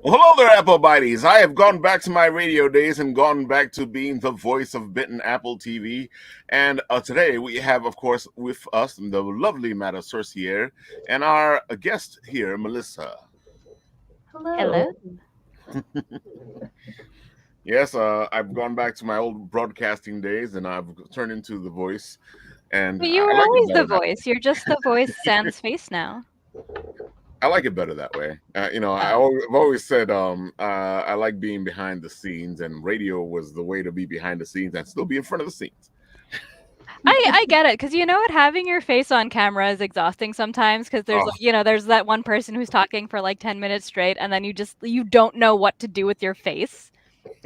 Well, hello there, Apple Bites. I have gone back to my radio days and gone back to being the voice of Bitten Apple TV. And today we have, of course, with us the lovely Mata Sorcier and our guest here, Melissa. Hello. Hello. Yes, I've gone back to my old broadcasting days and I've turned into the voice. And But you I were like it always the better that voice. You're just the voice sans face now. I like it better that way. Oh. I've always said I like being behind the scenes, and radio was the way to be behind the scenes and still be in front of the scenes. I get it, because you know what? Having your face on camera is exhausting sometimes, because there's, Oh, there's that one person who's talking for like 10 minutes straight, and then you don't know what to do with your face.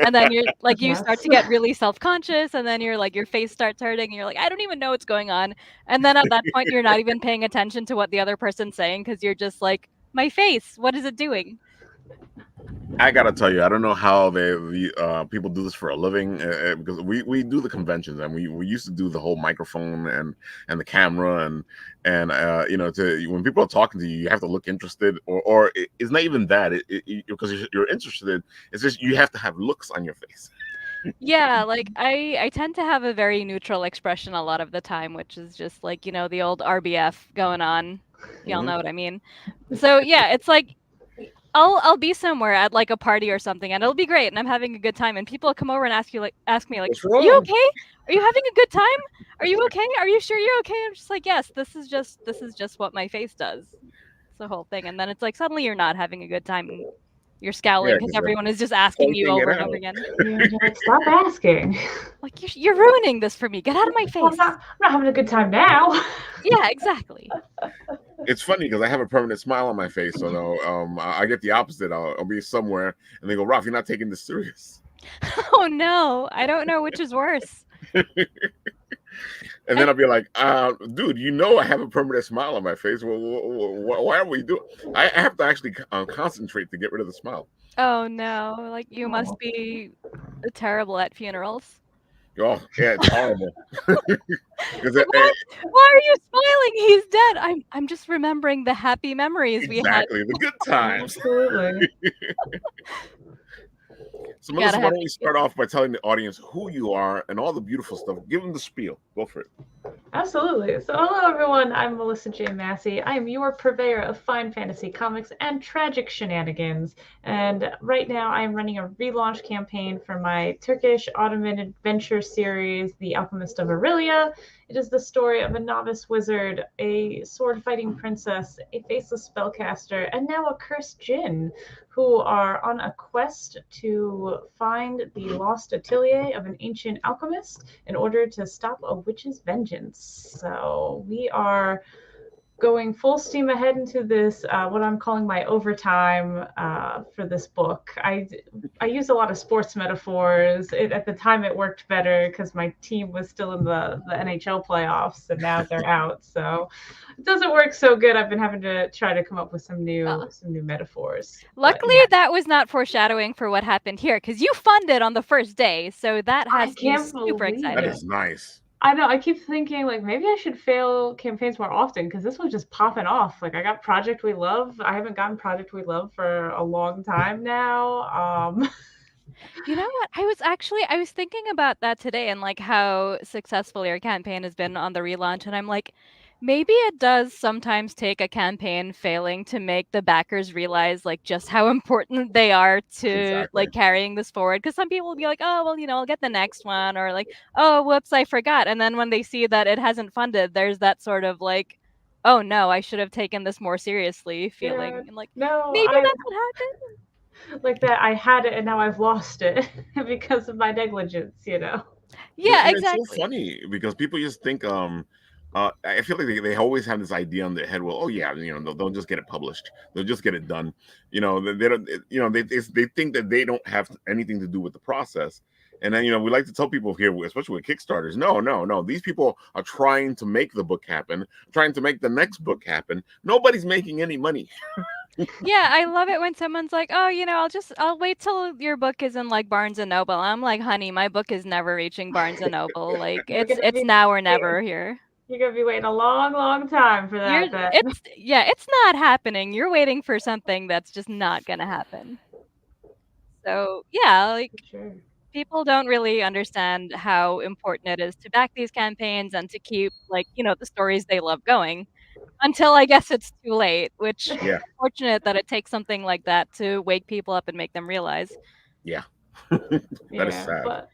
And then you're like, you start to Yes. get really self-conscious, and then you're like, your face starts hurting, and you're like, I don't even know what's going on. And then at that point, you're not even paying attention to what the other person's saying, because you're just like, my face, what is it doing? I gotta tell you, I don't know how people do this for a living because we do the conventions and we used to do the whole microphone and the camera and when people are talking to you, you have to look interested or it's not even that because you're interested. It's just you have to have looks on your face. Yeah, like I tend to have a very neutral expression a lot of the time, which is just like, the old RBF going on. Y'all Mhm. know what I mean. So yeah, it's like I'll be somewhere at like a party or something, and it'll be great and I'm having a good time, and people come over and ask me like, What's "You wrong? okay? Are you having a good time? Are you okay? Are you sure you're okay?" I'm just like, "Yes, this is just what my face does." It's the whole thing. And then it's like suddenly you're not having a good time and you're Yeah, scowling because because everyone is just asking you pointing it over and over out. again. You're like, stop asking. Like you're ruining this for me. Get out of my Well, face. I'm not having a good time now. Yeah, exactly. It's funny because I have a permanent smile on my face, so no, I get the opposite. I'll be somewhere and they go, "Ralph, you're not taking this serious." Oh no, I don't know which is worse. And then And I'll be like, dude, I have a permanent smile on my face. Well, why are we doing? I have to actually concentrate to get rid of the smile. oh no, like you must Oh. be terrible at funerals. Oh, yeah, it's horrible. Because Like why are you smiling? He's dead. I'm just remembering the happy memories we had. exactly the good times. Absolutely. So, Gotta Melissa, why have don't we these good. start off by telling the audience who you are and all the beautiful stuff? Give them the spiel. Go for it. Absolutely. So, hello everyone. I'm Melissa J. Massey. I am your purveyor of fine fantasy comics and tragic shenanigans. And right now, I am running a relaunch campaign for my Turkish Ottoman adventure series, The Alchemist of Aurelia. It is the story of a novice wizard, a sword fighting princess, a faceless spellcaster, and now a cursed djinn who are on a quest to find the lost atelier of an ancient alchemist in order to stop a witch's vengeance. So we are going full steam ahead into this, what I'm calling my overtime for this book. I use a lot of sports metaphors. At the time, it worked better because my team was still in the NHL playoffs, and now they're out. So it doesn't work so good. I've been having to try to come up with Uh, some new metaphors. But luckily, yeah, that was not foreshadowing for what happened here, because you funded on the first day, so that I has me can't super believe That excited. it. is nice. I know. I keep thinking like maybe I should fail campaigns more often because this one's just popping off. Like I got Project We Love. I haven't gotten Project We Love for a long time now. You know what? I was thinking about that today and like how successful your campaign has been on the relaunch, and I'm like, maybe it does sometimes take a campaign failing to make the backers realize like just how important they are to Exactly. like carrying this forward. Because some people will be like, oh well, I'll get the next one, or like, oh whoops, I forgot. And then when they see that it hasn't funded, there's that sort of like, oh no, I should have taken this more seriously Yeah, feeling, and like no, maybe I that's what happened. like that. I had it and now I've lost it because of my negligence. Yeah, It's so exactly. funny because people just think I feel like they always have this idea in their head. Well, oh yeah, they'll just get it published. They'll just get it done. They don't. They think that they don't have anything to do with the process. And then we like to tell people here, especially with Kickstarters, no, no, no. These people are trying to make the book happen, trying to make the next book happen. Nobody's making any money. Yeah, I love it when someone's like, "Oh, I'll wait till your book is in like Barnes and Noble." I'm like, "Honey, my book is never reaching Barnes and Noble. Like You're it's gonna it's be now or waiting. never here." You're gonna be waiting a long, long time for You're that. Then. it's Yeah, it's not happening. You're waiting for something that's just not gonna happen. So yeah, like For sure. people don't really understand how important it is to back these campaigns and to keep like, the stories they love going until I guess it's too late, which Yeah, fortunate that it takes something like that to wake people up and make them realize. yeah. That is Yeah, sad. but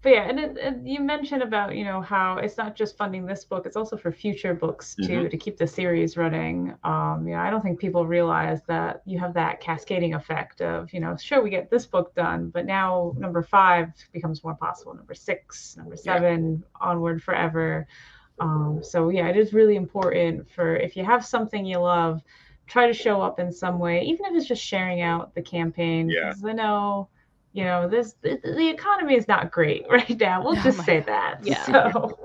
yeah, and you mentioned about how it's not just funding this book; it's also for future books Hmm. too, to keep the series running. I don't think people realize that you have that cascading effect of sure, we get this book done, but now number 5 becomes more possible, number 6, number Yeah, 7, onward forever. So yeah, it is really important for, if you have something you love, try to show up in some way, even if it's just sharing out the campaign, yeah. because I know, this the economy is not great right now. We'll Oh just my say god. that. Yeah. So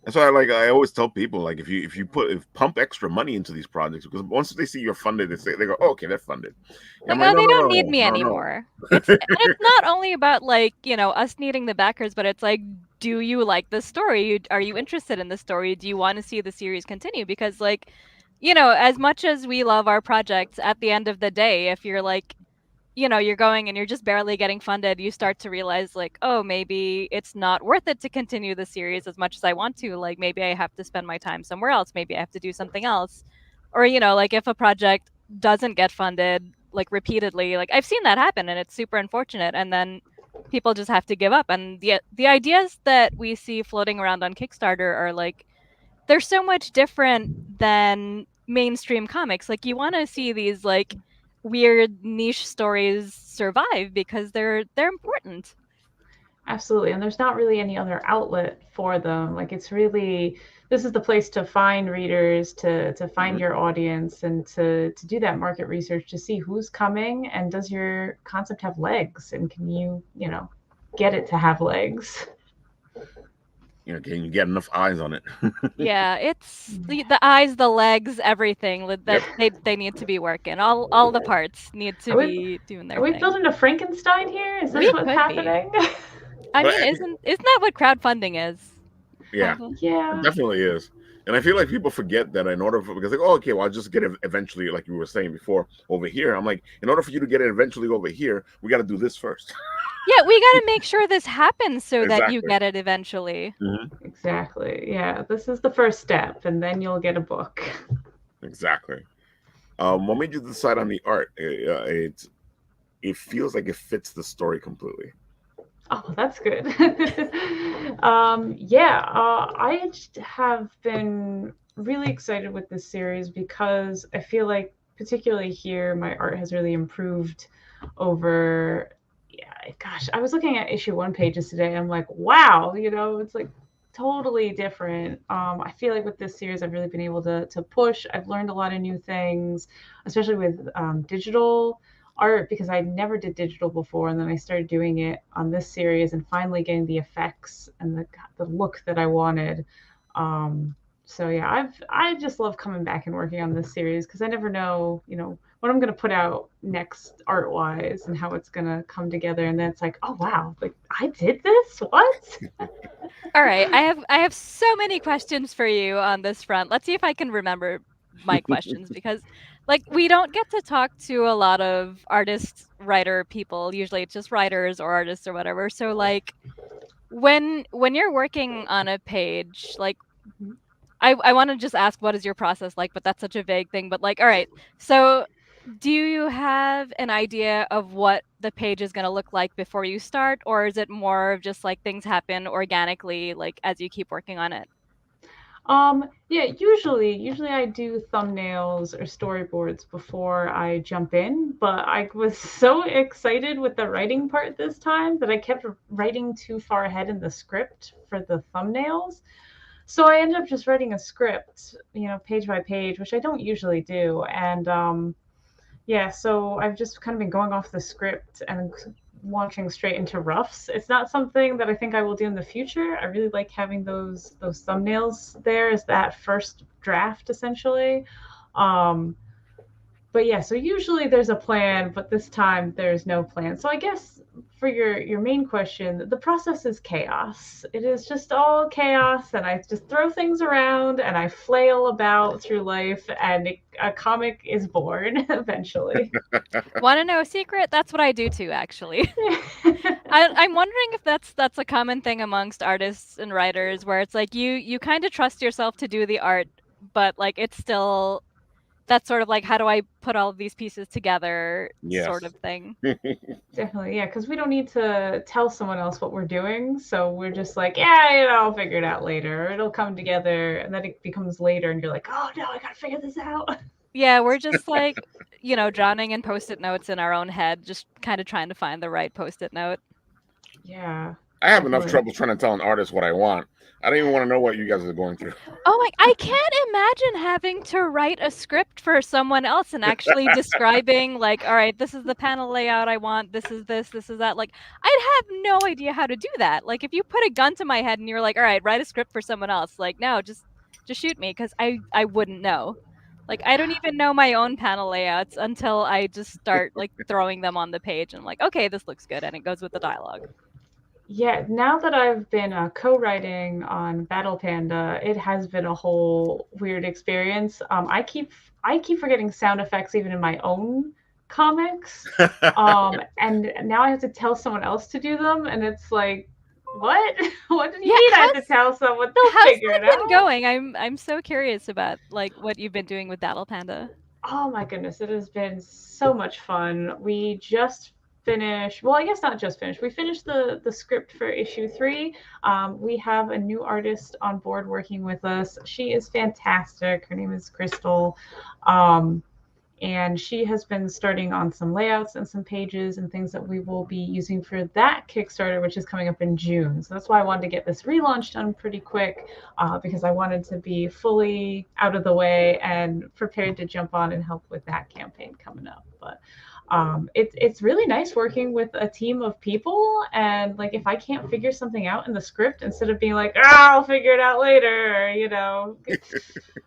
That's why I always tell people, like, if you pump extra money into these projects, because once they see you're funded, they go, oh, okay, they're funded. Yeah, I'm Like, like, oh, no, they no, don't need no, me no, no, anymore. It's no. and it's not only about like, us needing the backers, but it's like, do you like the story? Are you interested in the story? Do you want to see the series continue? Because like, as much as we love our projects, at the end of the day, if you're like, you're going and you're just barely getting funded, you start to realize like, oh, maybe it's not worth it to continue the series as much as I want to. Like maybe I have to spend my time somewhere else. Maybe I have to do something else. Or, like if a project doesn't get funded like repeatedly, like I've seen that happen and it's super unfortunate. And then people just have to give up. And the ideas that we see floating around on Kickstarter are like they're so much different than mainstream comics. Like you want to see these like weird niche stories survive because they're important. absolutely, and there's not really any other outlet for them. Like it's really, this is the place to find readers, to find Hmm. your audience, and to do that market research to see who's coming and does your concept have legs, and can you get it to have legs. Can you get enough eyes on it? Yeah, it's the eyes, the legs, everything that Yep. they need to be working. All the parts need to Are we be doing are their we thing. building a Frankenstein here? Is We this what's could be. happening? I But mean, isn't that what crowdfunding is? yeah, Kind of. it Yeah. definitely is. And I feel like people forget that in order for, because like, oh, okay, well, I'll just get it eventually, like you were saying before, over here. I'm like, in order for you to get it eventually over here, we got to do this first. Yeah, we got to make sure this happens so that you Exactly. get it eventually. Hmm. Exactly. Yeah. This is the first step, and then you'll get a book. Exactly. What made you decide on the art? It feels like it fits the story completely. Oh, that's good. Yeah, I have been really excited with this series because I feel like, particularly here, my art has really improved over. Yeah, gosh, I was looking at issue 1 pages today. I'm like, wow, it's like totally different. I feel like with this series, I've really been able to push. I've learned a lot of new things, especially with digital art, because I never did digital before, and then I started doing it on this series and finally getting the effects and the look that I wanted. So yeah, I just love coming back and working on this series because I never know, what I'm gonna put out next art wise and how it's gonna come together. And then it's like, oh wow, like I did this? What? All right, I have so many questions for you on this front. Let's see if I can remember my questions because like we don't get to talk to a lot of artists, writer people. Usually it's just writers or artists or whatever. So like when you're working on a page, like I want to just ask what is your process like, but that's such a vague thing. But like, all right, so do you have an idea of what the page is going to look like before you start, or is it more of just like things happen organically, like as you keep working on it? Yeah, usually I do thumbnails or storyboards before I jump in, but I was so excited with the writing part this time that I kept writing too far ahead in the script for the thumbnails. So I ended up just writing a script, page by page, which I don't usually do. And yeah, so I've just kind of been going off the script and launching straight into roughs. It's not something that I think I will do in the future. I really like having those thumbnails there as that first draft, essentially. Um, but yeah, so usually there's a plan, but this time there's no plan. So I guess for your main question, the process is chaos. It is just all chaos, and I just throw things around and I flail about through life, and a comic is born eventually. Want to know a secret? That's what I do too, actually. I'm wondering if that's a common thing amongst artists and writers, where it's like you kind of trust yourself to do the art, but like it's still that's sort of like, how do I put all of these pieces together sort Yes. of thing. Definitely, yeah, because we don't need to tell someone else what we're doing, so we're just like, yeah, I'll figure it out later. It'll come together, and then it becomes later, and you're like, oh no, I gotta figure this out. Yeah, we're just like, drowning in post-it notes in our own head, just kind of trying to find the right post-it note. Yeah, I have enough definitely. trouble trying to tell an artist what I want. I don't even want to know what you guys are going through. Oh, like I can't imagine having to write a script for someone else and actually describing like, all right, this is the panel layout I want, this is that. Like, I'd have no idea how to do that. Like, if you put a gun to my head and you're like, all right, write a script for someone else, like, no, just shoot me, because I wouldn't know. Like, I don't even know my own panel layouts until I just start like throwing them on the page and I'm like, okay, this looks good, and it goes with the dialogue. Yeah, now that I've been co-writing on Battle Panda, it has been a whole weird experience. I keep forgetting sound effects even in my own comics, and now I have to tell someone else to do them, and it's like, what? What do you Yeah, mean I have to tell someone? They'll how's figure that it been out. going? I'm so curious about like what you've been doing with Battle Panda. Oh my goodness, it has been so much fun. We just finished, well, I guess not just finished. We finished the script for issue 3. We have a new artist on board working with us. She is fantastic. Her name is Crystal. Um, and she has been starting on some layouts and some pages and things that we will be using for that Kickstarter, which is coming up in June. So that's why I wanted to get this relaunch done pretty quick, because I wanted to be fully out of the way and prepared to jump on and help with that campaign coming up. But it's really nice working with a team of people, and like if I can't figure something out in the script, instead of being like, I'll figure it out later,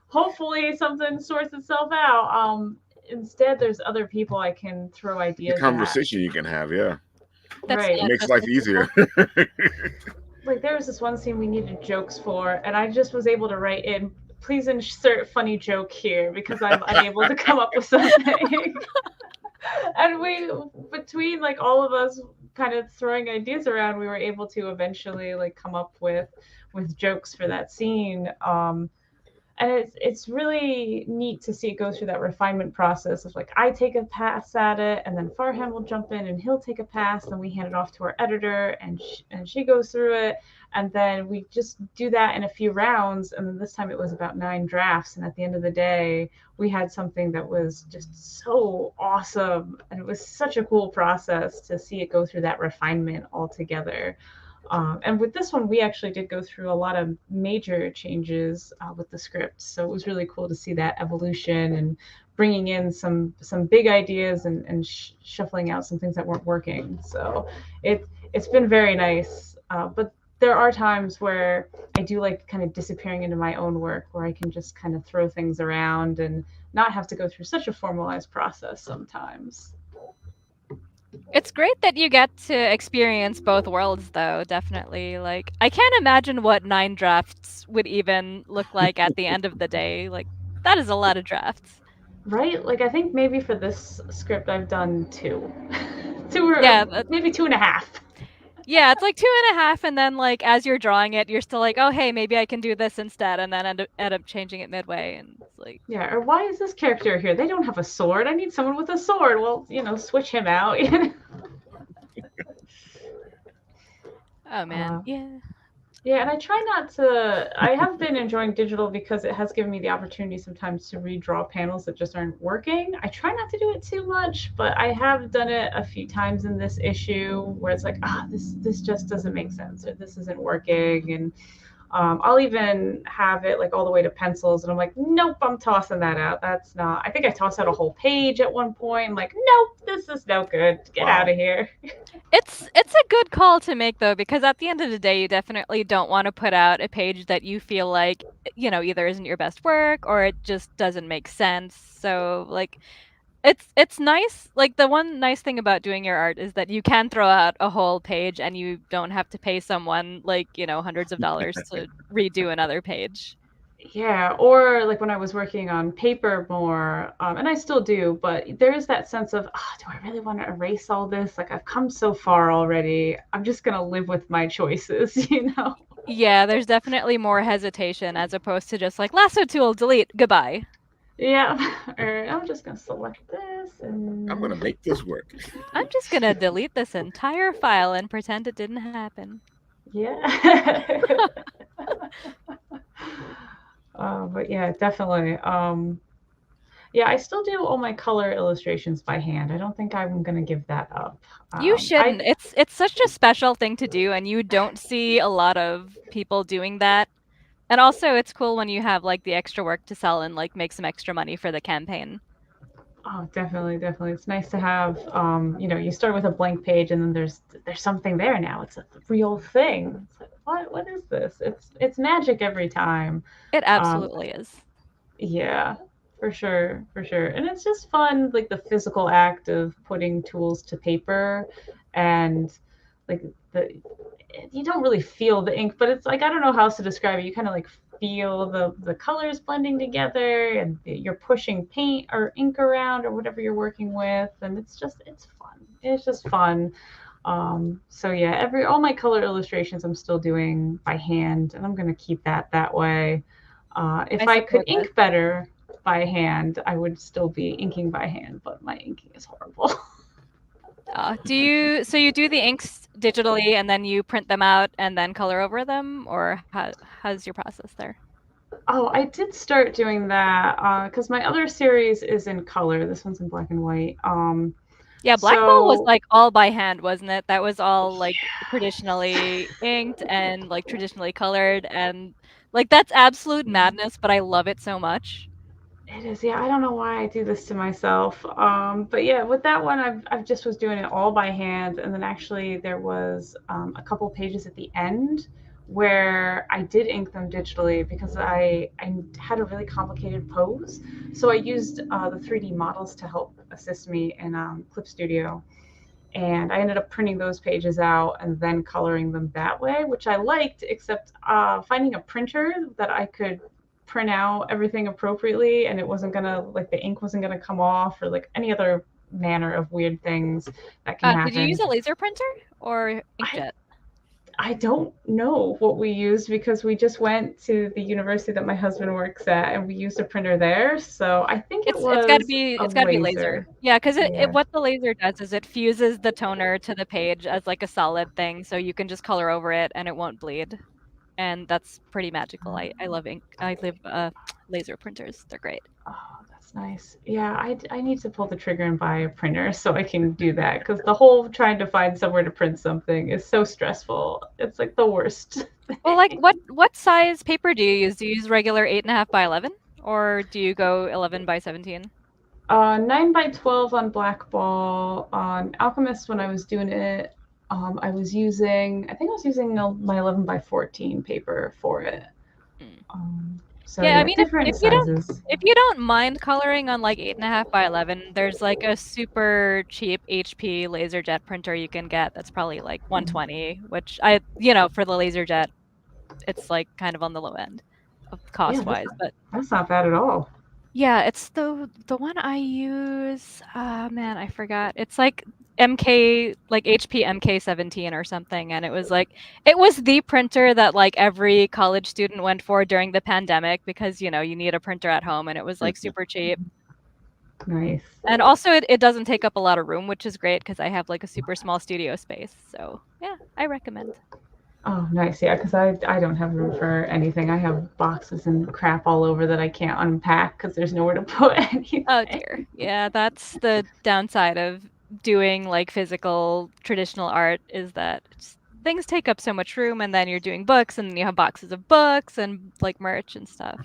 hopefully something sorts itself out. Instead, there's other people I can throw The ideas at. conversation you can have, yeah, That's Right. it makes just life the easier. people. Like there was this one scene we needed jokes for, and I just was able to write in, please insert funny joke here because I'm unable to come up with something. And we, between like all of us kind of throwing ideas around, we were able to eventually like come up with jokes for that scene. And it's really neat to see it go through that refinement process of like I take a pass at it, and then Farhan will jump in and he'll take a pass, and we hand it off to our editor, and she goes through it, and then we just do that in a few rounds, and then this time it was about 9 drafts, and at the end of the day we had something that was just so awesome, and it was such a cool process to see it go through that refinement all together. And with this one, we actually did go through a lot of major changes with the script, so it was really cool to see that evolution and bringing in some big ideas and shuffling out some things that weren't working. So it's been very nice, but there are times where I do like kind of disappearing into my own work, where I can just kind of throw things around and not have to go through such a formalized process sometimes. It's great that you get to experience both worlds, though, definitely. Like, I can't imagine what 9 drafts would even look like at the end of the day. Like, that is a lot of drafts. Right? Like I think maybe for this script I've done 2. 2 or Yeah, maybe 2.5. yeah, it's like 2.5, and then, like, as you're drawing it, you're still like, oh, hey, maybe I can do this instead, and then end up changing it midway, and it's like, Yeah, or why is this character here? They don't have a sword. I need someone with a sword. Well, switch him out. oh, man, Uh, yeah. yeah, and I try not to. I have been enjoying digital because it has given me the opportunity sometimes to redraw panels that just aren't working. I try not to do it too much, but I have done it a few times in this issue where it's like, this just doesn't make sense, or this isn't working, and I'll even have it like all the way to pencils, and I'm like, nope, I'm tossing that out. That's not. I think I tossed out a whole page at one point. I'm like, nope, this is no good. Get out Wow. of here. It's a good call to make, though, because at the end of the day, you definitely don't want to put out a page that you feel like, either isn't your best work or it just doesn't make sense. So, like, It's nice. Like the one nice thing about doing your art is that you can throw out a whole page and you don't have to pay someone like, hundreds of dollars to redo another page. Yeah, or like when I was working on paper more, and I still do, but there is that sense of, do I really want to erase all this? Like I've come so far already. I'm just gonna live with my choices, you know? Yeah, there's definitely more hesitation as opposed to just like lasso tool, delete, goodbye. Yeah. Or I'm just gonna select this I'm and gonna make this work. I'm just gonna delete this entire file and pretend it didn't happen. yeah. But yeah, definitely. Yeah, I still do all my color illustrations by hand. I don't think I'm gonna give that up. You I shouldn't. It's such a special thing to do, and you don't see a lot of people doing that. And also, it's cool when you have like the extra work to sell and like make some extra money for the campaign. Oh, definitely, definitely. It's nice to have, you start with a blank page and then there's something there now. It's a real thing. It's like, what is this? It's magic every time. It Um, absolutely is. yeah, for sure, for sure. And it's just fun, like the physical act of putting tools to paper and like the you don't really feel the ink, but it's like I don't know how else to describe it. You kind of like feel the colors blending together, and you're pushing paint or ink around or whatever you're working with, and it's fun. It's just fun. So yeah, every all my color illustrations I'm still doing by hand, and I'm gonna keep that way. I If I could support that. ink better by hand, I would still be inking by hand, but my inking is horrible. So you do the inks digitally and then you print them out and then color over them, or how's your process there? Oh, I did start doing that because my other series is in color. This one's in black and white. Yeah, Black Ball was So like all by hand, wasn't it? That was all like yeah, traditionally inked and like traditionally colored, and like that's absolute madness, but I love it so much. it is. Yeah, I don't know why I do this to myself. But yeah, with that one, I've just was doing it all by hand, and then actually there was a couple pages at the end where I did ink them digitally because I had a really complicated pose, so I used the 3D models to help assist me in Clip Studio. And I ended up printing those pages out and then coloring them that way, which I liked, except finding a printer that I could print out everything appropriately and it wasn't gonna, like, the ink wasn't gonna come off or like any other manner of weird things that can Did you use happen. a laser printer or I inkjet? I don't know what we used because we just went to the university that my husband works at and we used a printer there. So I think it It's gotta was be a it's gotta be laser. laser. Yeah, 'cause it Yeah. what the laser does is it fuses the toner to the page as like a solid thing, so you can just color over it and it won't bleed. And that's pretty magical. I love ink. I love laser printers. They're great. Oh, that's nice. Yeah, I need to pull the trigger and buy a printer so I can do that because the whole trying to find somewhere to print something is so stressful. It's like the worst Well, like thing. what size paper do you use? Do you use regular 8.5 by 11 or do you go 11 by 17? 9 by 12 on Black Ball. On Alchemist, when I was doing it, I was using, I think I was using my 11 by 14 paper for it. Mm. So Yeah, I yeah, mean different sizes. if you don't mind coloring on like 8.5 by 11, there's like a super cheap HP LaserJet printer you can get that's probably like 120, which for the LaserJet, it's like kind of on the low end of Yeah, cost wise, but that's not bad at all. yeah, it's the one I use. Ah, man, I forgot. It's like MK, like HP MK17 or something, and it was the printer that like every college student went for during the pandemic because you need a printer at home, and it was like super cheap. Nice. And also, it doesn't take up a lot of room, which is great because I have like a super small studio space. So yeah, I recommend. Oh, nice. Yeah, because I don't have room for anything. I have boxes and crap all over that I can't unpack because there's nowhere to put Oh anything. dear. Yeah, that's the downside of doing like physical traditional art is that things take up so much room and then you're doing books and then you have boxes of books and like merch and stuff.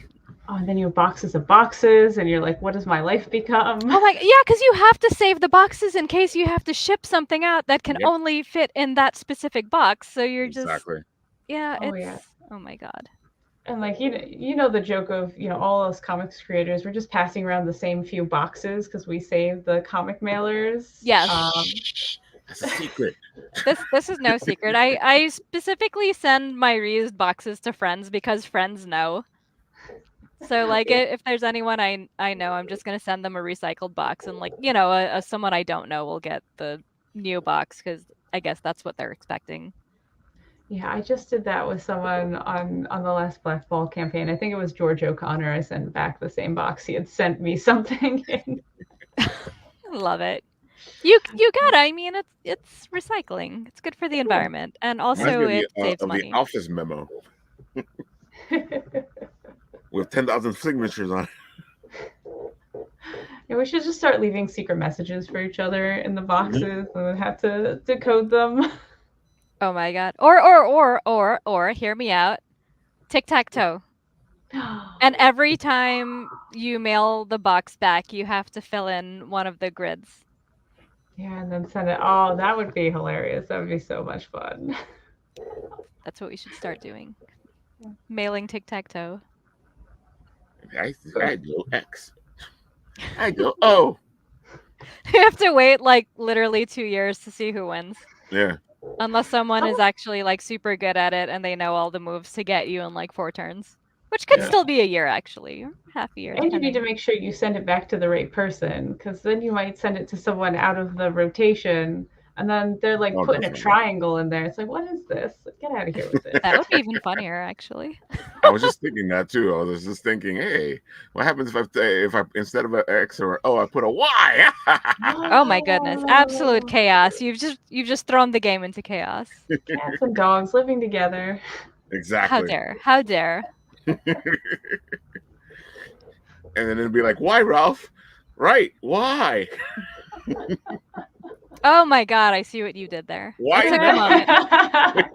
Oh, and then you have boxes of boxes, and you're like, what does my life become? Oh my, yeah, because you have to save the boxes in case you have to ship something out that can Yep, only fit in that specific box. So you're just, exactly. yeah, Oh, yeah. oh my God. And like you know the joke of all us comics creators, we're just passing around the same few boxes because we save the comic mailers. Yes. Shh, that's a secret. This is no secret. I specifically send my reused boxes to friends because friends know. So like if there's anyone I know, I'm just gonna send them a recycled box, and like someone I don't know will get the new box because I guess that's what they're expecting. Yeah, I just did that with someone on the last Black Ball campaign. I think it was George O'Connor. I sent back the same box he had sent me something in. Love it. You got it. I mean, it's recycling. It's good for the environment, and Reminds also me it saves of the money. office memo with 10,000 signatures on it. Yeah, we should just start leaving secret messages for each other in the boxes and then have to decode them. Oh my god. Or hear me out. Tic-tac-toe. And every time you mail the box back, you have to fill in one of the grids. Yeah, and then send it. Oh, that would be hilarious. That would be so much fun. That's what we should start doing. Mailing tic-tac-toe. I go X. I go O. You have to wait like literally 2 years to see who wins. Yeah. Unless someone is actually like super good at it and they know all the moves to get you in like 4 turns. Which could still be a year actually. Half a year. And you need to make sure you send it back to the right person, because then you might send it to someone out of the rotation, and then they're like putting definitely. a triangle in there. It's like, what is this? Get out of here with it. That would be even funnier, actually. I was just thinking that too. I was just thinking, hey, what happens if I instead of an X or O, I put a Y? Oh my goodness, absolute chaos! You've just thrown the game into chaos. Cats and dogs living together. Exactly. How dare? How dare? And then it'd be like, why, Ralph? Right? Why? Oh my god, I see what you did there. Why It took a not? moment.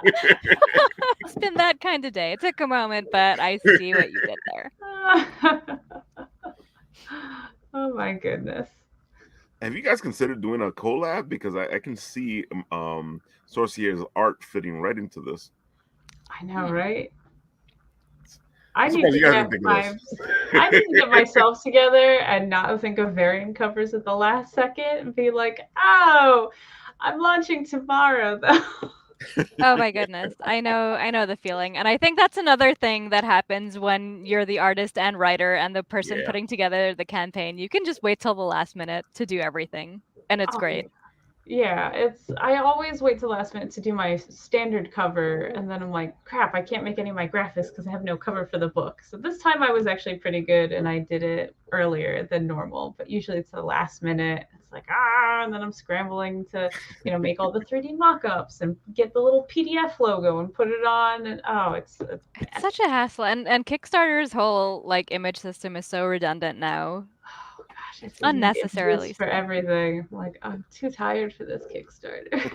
It's been that kind of day. It took a moment, but I see what you did there. Oh my goodness. Have you guys considered doing a collab? Because I can see Sorcier's art fitting right into this. I know, right? I I'm need surprised to you guys get didn't think of this. I need to get myself together and not think of variant covers at the last second and be like, oh, I'm launching tomorrow though. Oh my goodness. I know the feeling. And I think that's another thing that happens when you're the artist and writer and the person Yeah. putting together the campaign. You can just wait till the last minute to do everything. And it's Oh, great. Yeah, I always wait till last minute to do my standard cover, and then I'm like, crap, I can't make any of my graphics because I have no cover for the book. So this time I was actually pretty good, and I did it earlier than normal. But usually it's the last minute. It's like and then I'm scrambling to make all the 3D mock-ups and get the little PDF logo and put it on. And it's such a hassle. And Kickstarter's whole like image system is so redundant now. Oh gosh, it's unnecessarily for everything. Like, I'm too tired for this Kickstarter.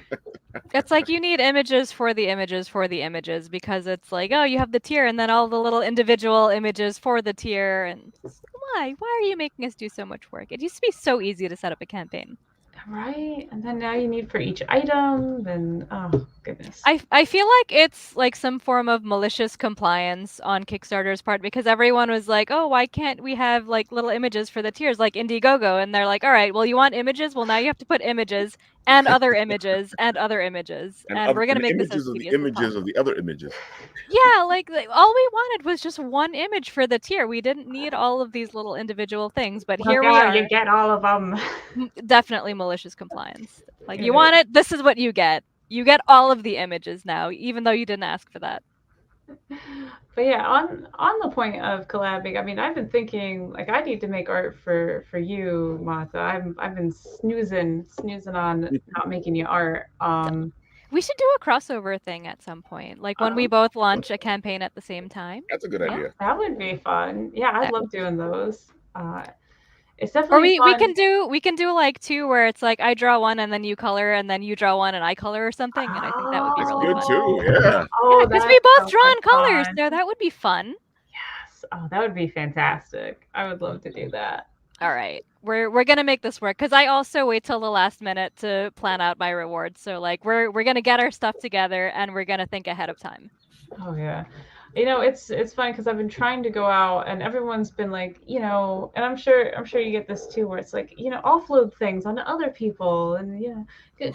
It's like you need images for the images for the images, because it's like, oh, you have the tier and then all the little individual images for the tier. And why are you making us do so much work? It used to be so easy to set up a campaign. Right? And then now you need for each item, and oh goodness. I feel like it's like some form of malicious compliance on Kickstarter's part, because everyone was like, oh, why can't we have like little images for the tiers like Indiegogo? And they're like, all right, well, you want images? Well, now you have to put images and other images and other images. And we're going to make this as images of the images of the other images. Yeah, like all we wanted was just one image for the tier. We didn't need all of these little individual things, but here we are. You get all of them. Definitely malicious compliance. Like, you want it, this is what you get. You get all of the images now, even though you didn't ask for that. But yeah, on the point of collabing, I mean, I've been thinking like I need to make art for you, Martha. I've been snoozing on not making you art. We should do a crossover thing at some point, like when we both launch a campaign at the same time. That's a good idea. That would be fun. Yeah, I love doing those. It's definitely or fun. we can do like two where it's like I draw one and then you color, and then you draw one and I color or something, and I think that would be really good fun. too. Yeah. Oh, because we both draw in colors, so that would be fun. Yes. Oh, that would be fantastic. I would love to do that. All right, we're gonna make this work, because I also wait till the last minute to plan out my rewards. So like we're gonna get our stuff together and we're gonna think ahead of time. Oh yeah. It's fun because I've been trying to go out and everyone's been like, and I'm sure you get this too, where it's like, offload things onto other people, and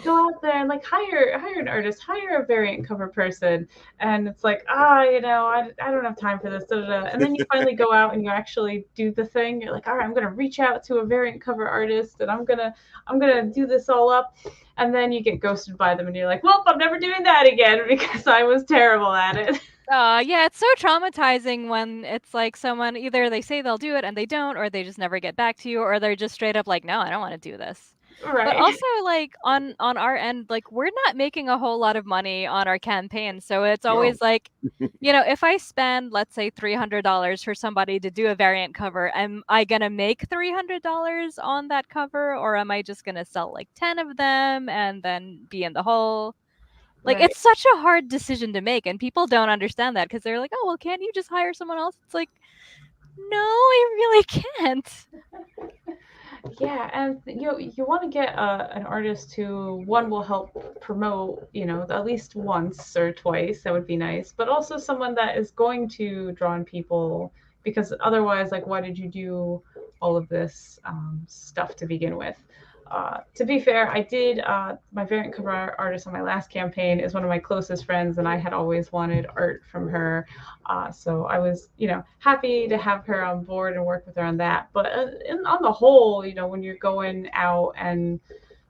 go out there and like hire an artist, hire a variant cover person, and it's like, I don't have time for this, da, da, da. And then you finally go out and you actually do the thing. You're like, all right, I'm gonna reach out to a variant cover artist and I'm gonna do this all up. And then you get ghosted by them and you're like, well, I'm never doing that again because I was terrible at it. Yeah, it's so traumatizing when it's like someone either they say they'll do it and they don't, or they just never get back to you, or they're just straight up like, no, I don't want to do this. But Right. also, like on our end, like we're not making a whole lot of money on our campaign, so it's No. always like, if I spend, let's say, $300 for somebody to do a variant cover, am I gonna make $300 on that cover, or am I just gonna sell like 10 of them and then be in the hole? Like, Right. it's such a hard decision to make, and people don't understand that because they're like, "Oh, well, can't you just hire someone else?" It's like, no, I really can't. Yeah, and you want to get an artist who one will help promote, at least once or twice. That would be nice, but also someone that is going to draw in people, because otherwise, like, why did you do all of this stuff to begin with? To be fair, I did my variant cover artist on my last campaign is one of my closest friends, and I had always wanted art from her. So I was, happy to have her on board and work with her on that. But on the whole, when you're going out and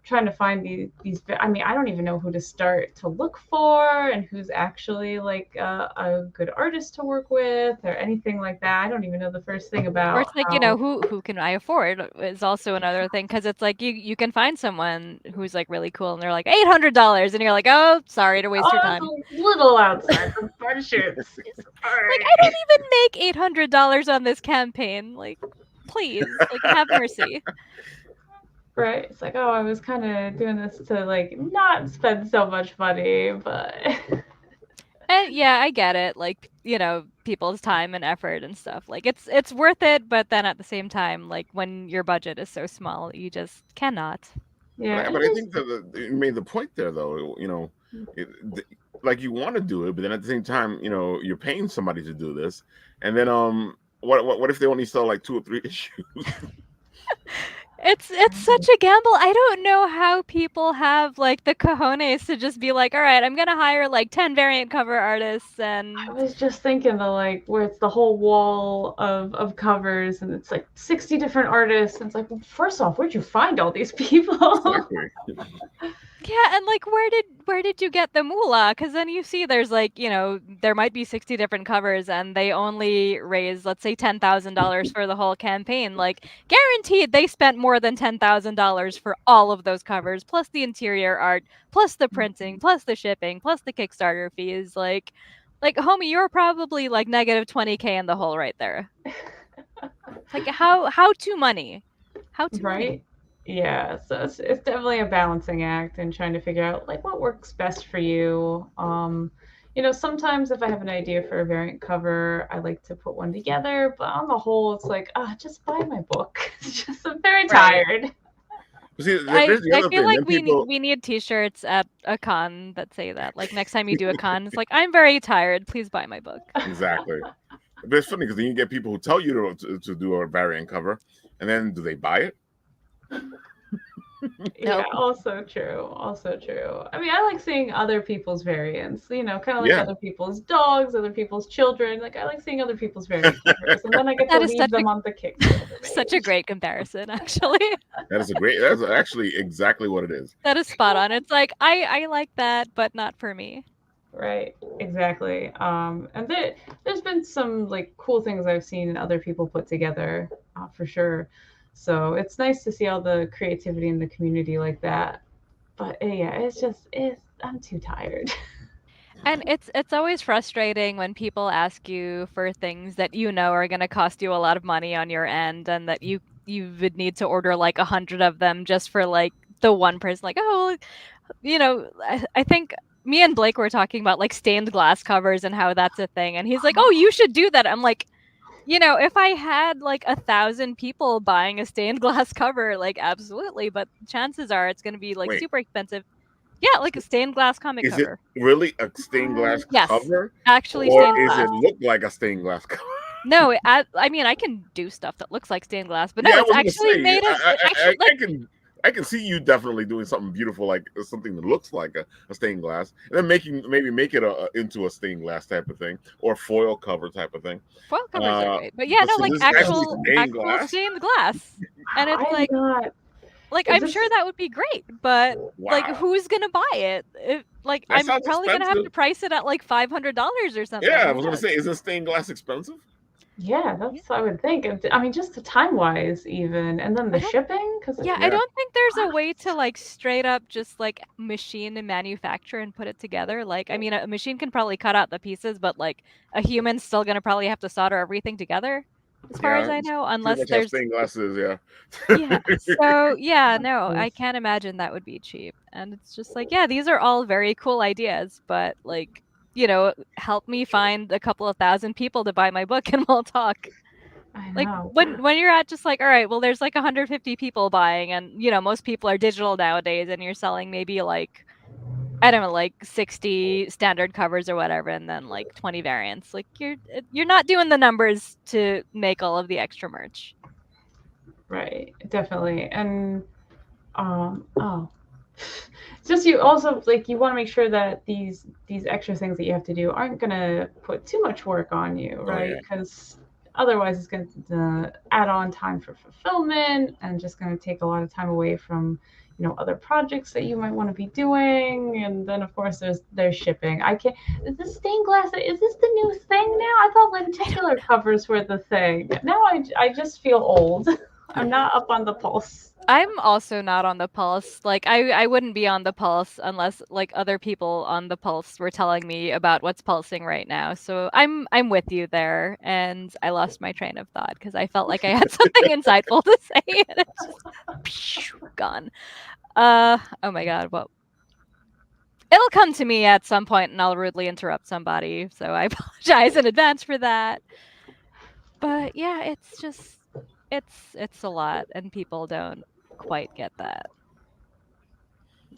trying to find these, I mean, I don't even know who to start to look for and who's actually like a good artist to work with or anything like that. I don't even know the first thing Or about it's like, how. who can I afford is also another thing because it's like you can find someone who's like really cool and they're like $800 and you're like, "Oh, sorry to waste your Oh, that's time." a little outside the budget. All Like, right. I don't even make $800 on this campaign. Like, please, like have mercy. Right. It's like, oh, I was kind of doing this to like not spend so much money, but And yeah, I get it. Like, people's time and effort and stuff. Like it's worth it, but then at the same time, like when your budget is so small, you just cannot. yeah, But I think that you made the point there, though. It, th- like you want to do it, but then at the same time, you're paying somebody to do this, and then what if they only sell like 2 or 3 issues? It's such a gamble. I don't know how people have like the cojones to just be like, "All right, I'm going to hire like 10 variant cover artists I and was just thinking the like where it's the whole wall of covers and it's like 60 different artists and it's like, well, first off, where'd you find all these people? Exactly. yeah, and like where did you get the moolah? Because then you see there's like, there might be 60 different covers and they only raise, let's say, $10,000 for the whole campaign. Like guaranteed they spent more than $10,000 for all of those covers, plus the interior art, plus the printing, plus the shipping, plus the Kickstarter fees. Like homie, you're probably like negative 20K in the hole right there. It's like how to money? How to money? Right? Yeah, so it's definitely a balancing act and trying to figure out like what works best for you. Sometimes if I have an idea for a variant cover, I like to put one together, but on the whole, it's like, just buy my book. It's just I'm very Right. tired. But see, I there's the I other feel thing. like Then people we need T-shirts at a con that say that. Like next time you do a con, it's like I'm very tired. Please buy my book. exactly. But it's funny because then you get people who tell you to do a variant cover, and then do they buy it? Yeah, Nope. also true. Also true. I mean, I like seeing other people's variants, kind of like Yeah, other people's dogs, other people's children. Like, I like seeing other people's variant covers, and then I get to That is leave such a them on the Kickstarter such a page. great comparison, actually. that's actually exactly what it is. That is spot on. It's like I like that, but not for me. Right, exactly. And there's been some like cool things I've seen other people put together, for sure. So it's nice to see all the creativity in the community like that. But yeah, I'm too tired. And it's always frustrating when people ask you for things that you know are going to cost you a lot of money on your end and that you would need to order like 100 of them just for like the one person like, "Oh, I think me and Blake were talking about like stained glass covers and how that's a thing." And he's like, "Oh, you should do that." I'm like, if I had like 1,000 people buying a stained glass cover, like absolutely, but chances are it's going to be like Wait, super expensive. Yeah, like a stained glass comic Is it cover. really a stained glass Yes, cover, actually or stained is glass. it look like a stained glass cover? No, I mean I can do stuff that looks like stained glass, but no, Yeah, I it's was gonna actually say, made of actually like I can see you definitely doing something beautiful, like something that looks like a stained glass, and then maybe make it into a stained glass type of thing, or foil cover type of thing. foil covers are Uh, great. But yeah, but no, so like this is actually actual stained glass. stained glass. And it's I'm not. like Is I'm sure this that would be great, but like Wow, who's gonna buy it? Like that I'm sounds probably gonna have to expensive. price it at like $500 or Yeah, something. I Who was gonna knows? say, isn't stained glass expensive? Yeah, Yeah. that's I would think. I mean, just the time-wise even, and then I the don't shipping, because Yeah, I Yeah, don't think there's a way to like straight up just like machine and manufacture and put it together. Like, I mean, a machine can probably cut out the pieces, but like a human's still gonna probably have to solder everything together, as far as yeah, I it's know, pretty unless much how there's stained glass is. Yeah. yeah. So yeah, no, I Yes. can't imagine that would be cheap. And it's just like, yeah, these are all very cool ideas, but like, help me find a couple of thousand people to buy my book and we'll talk. I Like know. when you're at just like, all right, well, there's like 150 people buying, and most people are digital nowadays, and you're selling maybe like I don't know, like 60 standard covers or whatever, and then like 20 variants. Like you're not doing the numbers to make all of the extra merch. Right, definitely. And oh, it's just you also like you want to make sure that these extra things that you have to do aren't gonna put too much work on you, Oh right? yeah. Because otherwise it's going to add on time for fulfillment and just going to take a lot of time away from other projects that you might want to be doing. And then of course there's shipping. I can't. Is this stained glass? Is this the new thing now? I thought lenticular covers were the thing. Now I just feel old. I'm not up on the pulse. I'm also not on the pulse. Like I wouldn't be on the pulse unless like other people on the pulse were telling me about what's pulsing right now. So I'm with you there, and I lost my train of thought because I felt like I had something insightful to say and it's just gone. Oh my god, well it'll come to me at some point and I'll rudely interrupt somebody. So I apologize in advance for that. But yeah, it's just it's a lot and people don't quite get that.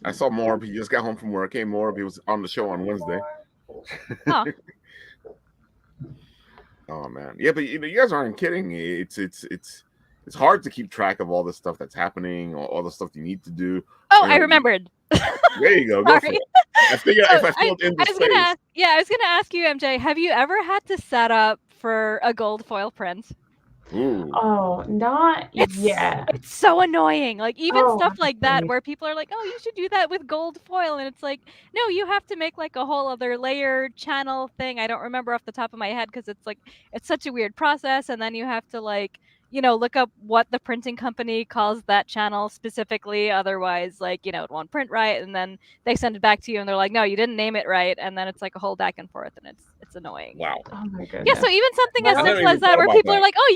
I saw Morb. He just got home from work. Hey, Morb. He was on the show on Wednesday. Huh. Oh man, yeah, but you guys aren't kidding. It's hard to keep track of all the stuff that's happening, all the stuff you need to do. Oh, You I know, remembered. there you go. Go for Sorry. it. I figured So if I filled in the I was gonna space, I was gonna ask you, MJ, have you ever had to set up for a gold foil print? ooh, Oh, not yet. It's so annoying. Like even Oh, stuff like that honestly. where people are like, "Oh, you should do that with gold foil." And it's like, "No, you have to make like a whole other layer channel thing." I don't remember off the top of my head because it's like it's such a weird process and then you have to like, look up what the printing company calls that channel specifically, otherwise like, it won't print right and then they send it back to you and they're like, "No, you didn't name it right." And then it's like a whole back and forth and it's annoying. wow. Oh my Yeah, so goodness. even something as I never simple as even that thought where about people are that. like, "Oh,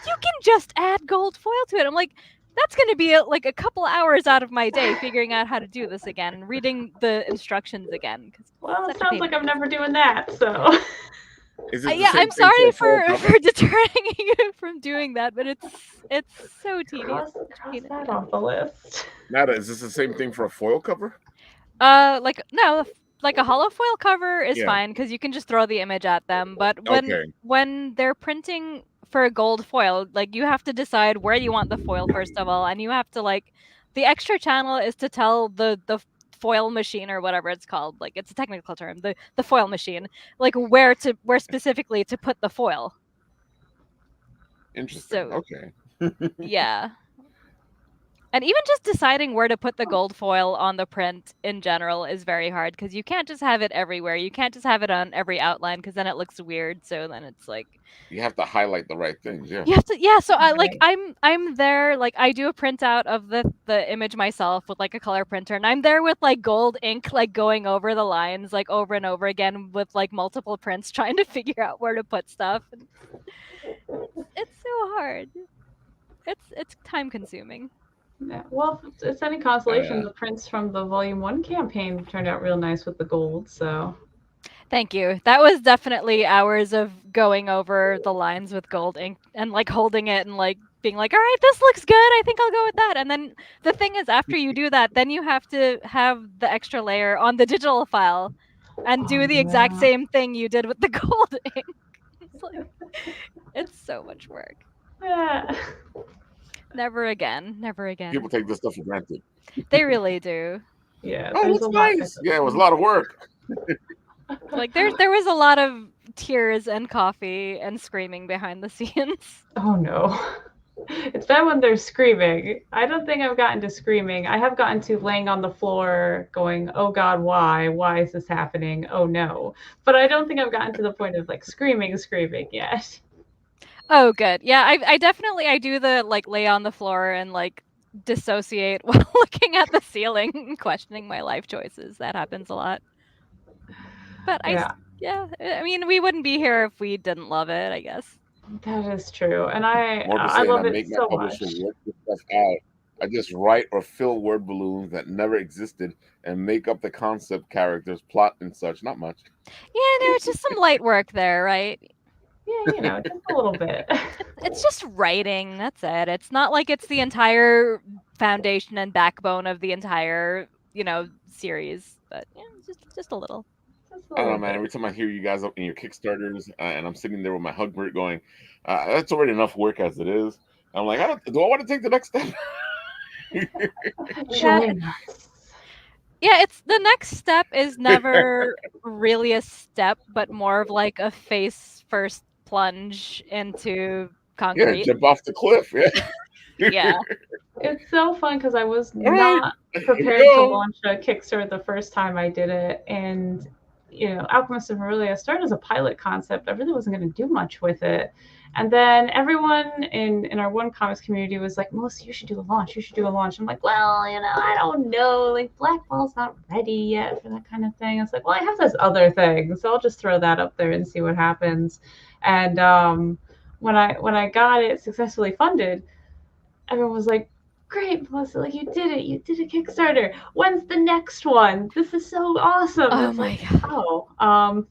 you can just add gold foil to it." I'm like, that's going to be like a couple hours out of my day figuring out how to do this again and reading the instructions again because Well, it's it such a sounds pain in like the I'm ass. never doing that. So Is it the Yeah, same I'm thing for sorry a full cover? for deterring you from doing that, but it's so tedious. cross, Such a cross pain in that the ass. off the list. Nada, is this the same thing for a foil cover? Like no, like a hollow foil cover is Yeah. fine because you can just throw the image at them. But when Okay. when they're printing for a gold foil, like you have to decide where you want the foil first of all, and you have to like the extra channel is to tell the foil machine or whatever it's called, like it's a technical term, the foil machine, like where specifically to put the foil. Interesting. So Okay. yeah. And even just deciding where to put the gold foil on the print in general is very hard because you can't just have it everywhere. You can't just have it on every outline because then it looks weird. So then it's like You have to highlight the right things. Yeah. you have to so I like Right. I'm there like I do a printout of the image myself with like a color printer and I'm there with like gold ink like going over the lines like over and over again with like multiple prints trying to figure out where to put stuff. And it's so hard. It's time consuming. Yeah. Well, if it's any consolation, Yeah. the prints from the Volume 1 campaign turned out real nice with the gold. So Thank you. That was definitely hours of going over the lines with gold ink and like holding it and like being like, all right, this looks good. I think I'll go with that. And then the thing is, after you do that, then you have to have the extra layer on the digital file and do Oh, the exact yeah. same thing you did with the gold ink. It's like, it's so much work. Yeah. Never again. Never again. People take this stuff for granted. They really do. Yeah, Oh, there's a that's lot that nice. goes Yeah, it was a in. lot of work. Like there was a lot of tears and coffee and screaming behind the scenes. Oh no. It's bad when they're screaming. I don't think I've gotten to screaming. I have gotten to laying on the floor going, oh God, why? Why is this happening? Oh no. But I don't think I've gotten to the point of like screaming yet. Oh, good. Yeah, I definitely I do the like lay on the floor and like dissociate while looking at the ceiling and questioning my life choices. That happens a lot. But Yeah, yeah, I mean, we wouldn't be here if we didn't love it, I guess. that is true. And I More to I say, and I love it make my so publisher much. work this stuff out. I just write or fill word balloons that never existed and make up the concept characters, plot, and such. Not much. Yeah, no, it's just some light work there, right? Yeah, just a little bit. It's just writing, that's it. It's not like it's the entire foundation and backbone of the entire, series, but yeah, just a little. Just a I don't know, little man. bit. Every time I hear you guys up in your Kickstarters, and I'm sitting there with my Hugbert going, "That's already enough work as it is." I'm like, do I want to take the next step? Yeah, Join us. yeah, it's the next step is never really a step, but more of like a face first plunge into Yeah, concrete. jump off the cliff. Yeah. Yeah. It's so fun because I was All right, not here we prepared to go. launch a Kickstarter the first time I did it. And, Alchemist of Aurelia started as a pilot concept. I really wasn't going to do much with it. And then everyone in our one comics community was like, Melissa, you should do a launch. You should do a launch. I'm like, well, I don't know. Like, Black Ball's not ready yet for that kind of thing. It's like, well, I have this other thing. So I'll just throw that up there and see what happens. And when I got it successfully funded, everyone was like, great, Melissa, like you did it. You did a Kickstarter. When's the next one? This is so awesome. Oh It's my like, god. oh,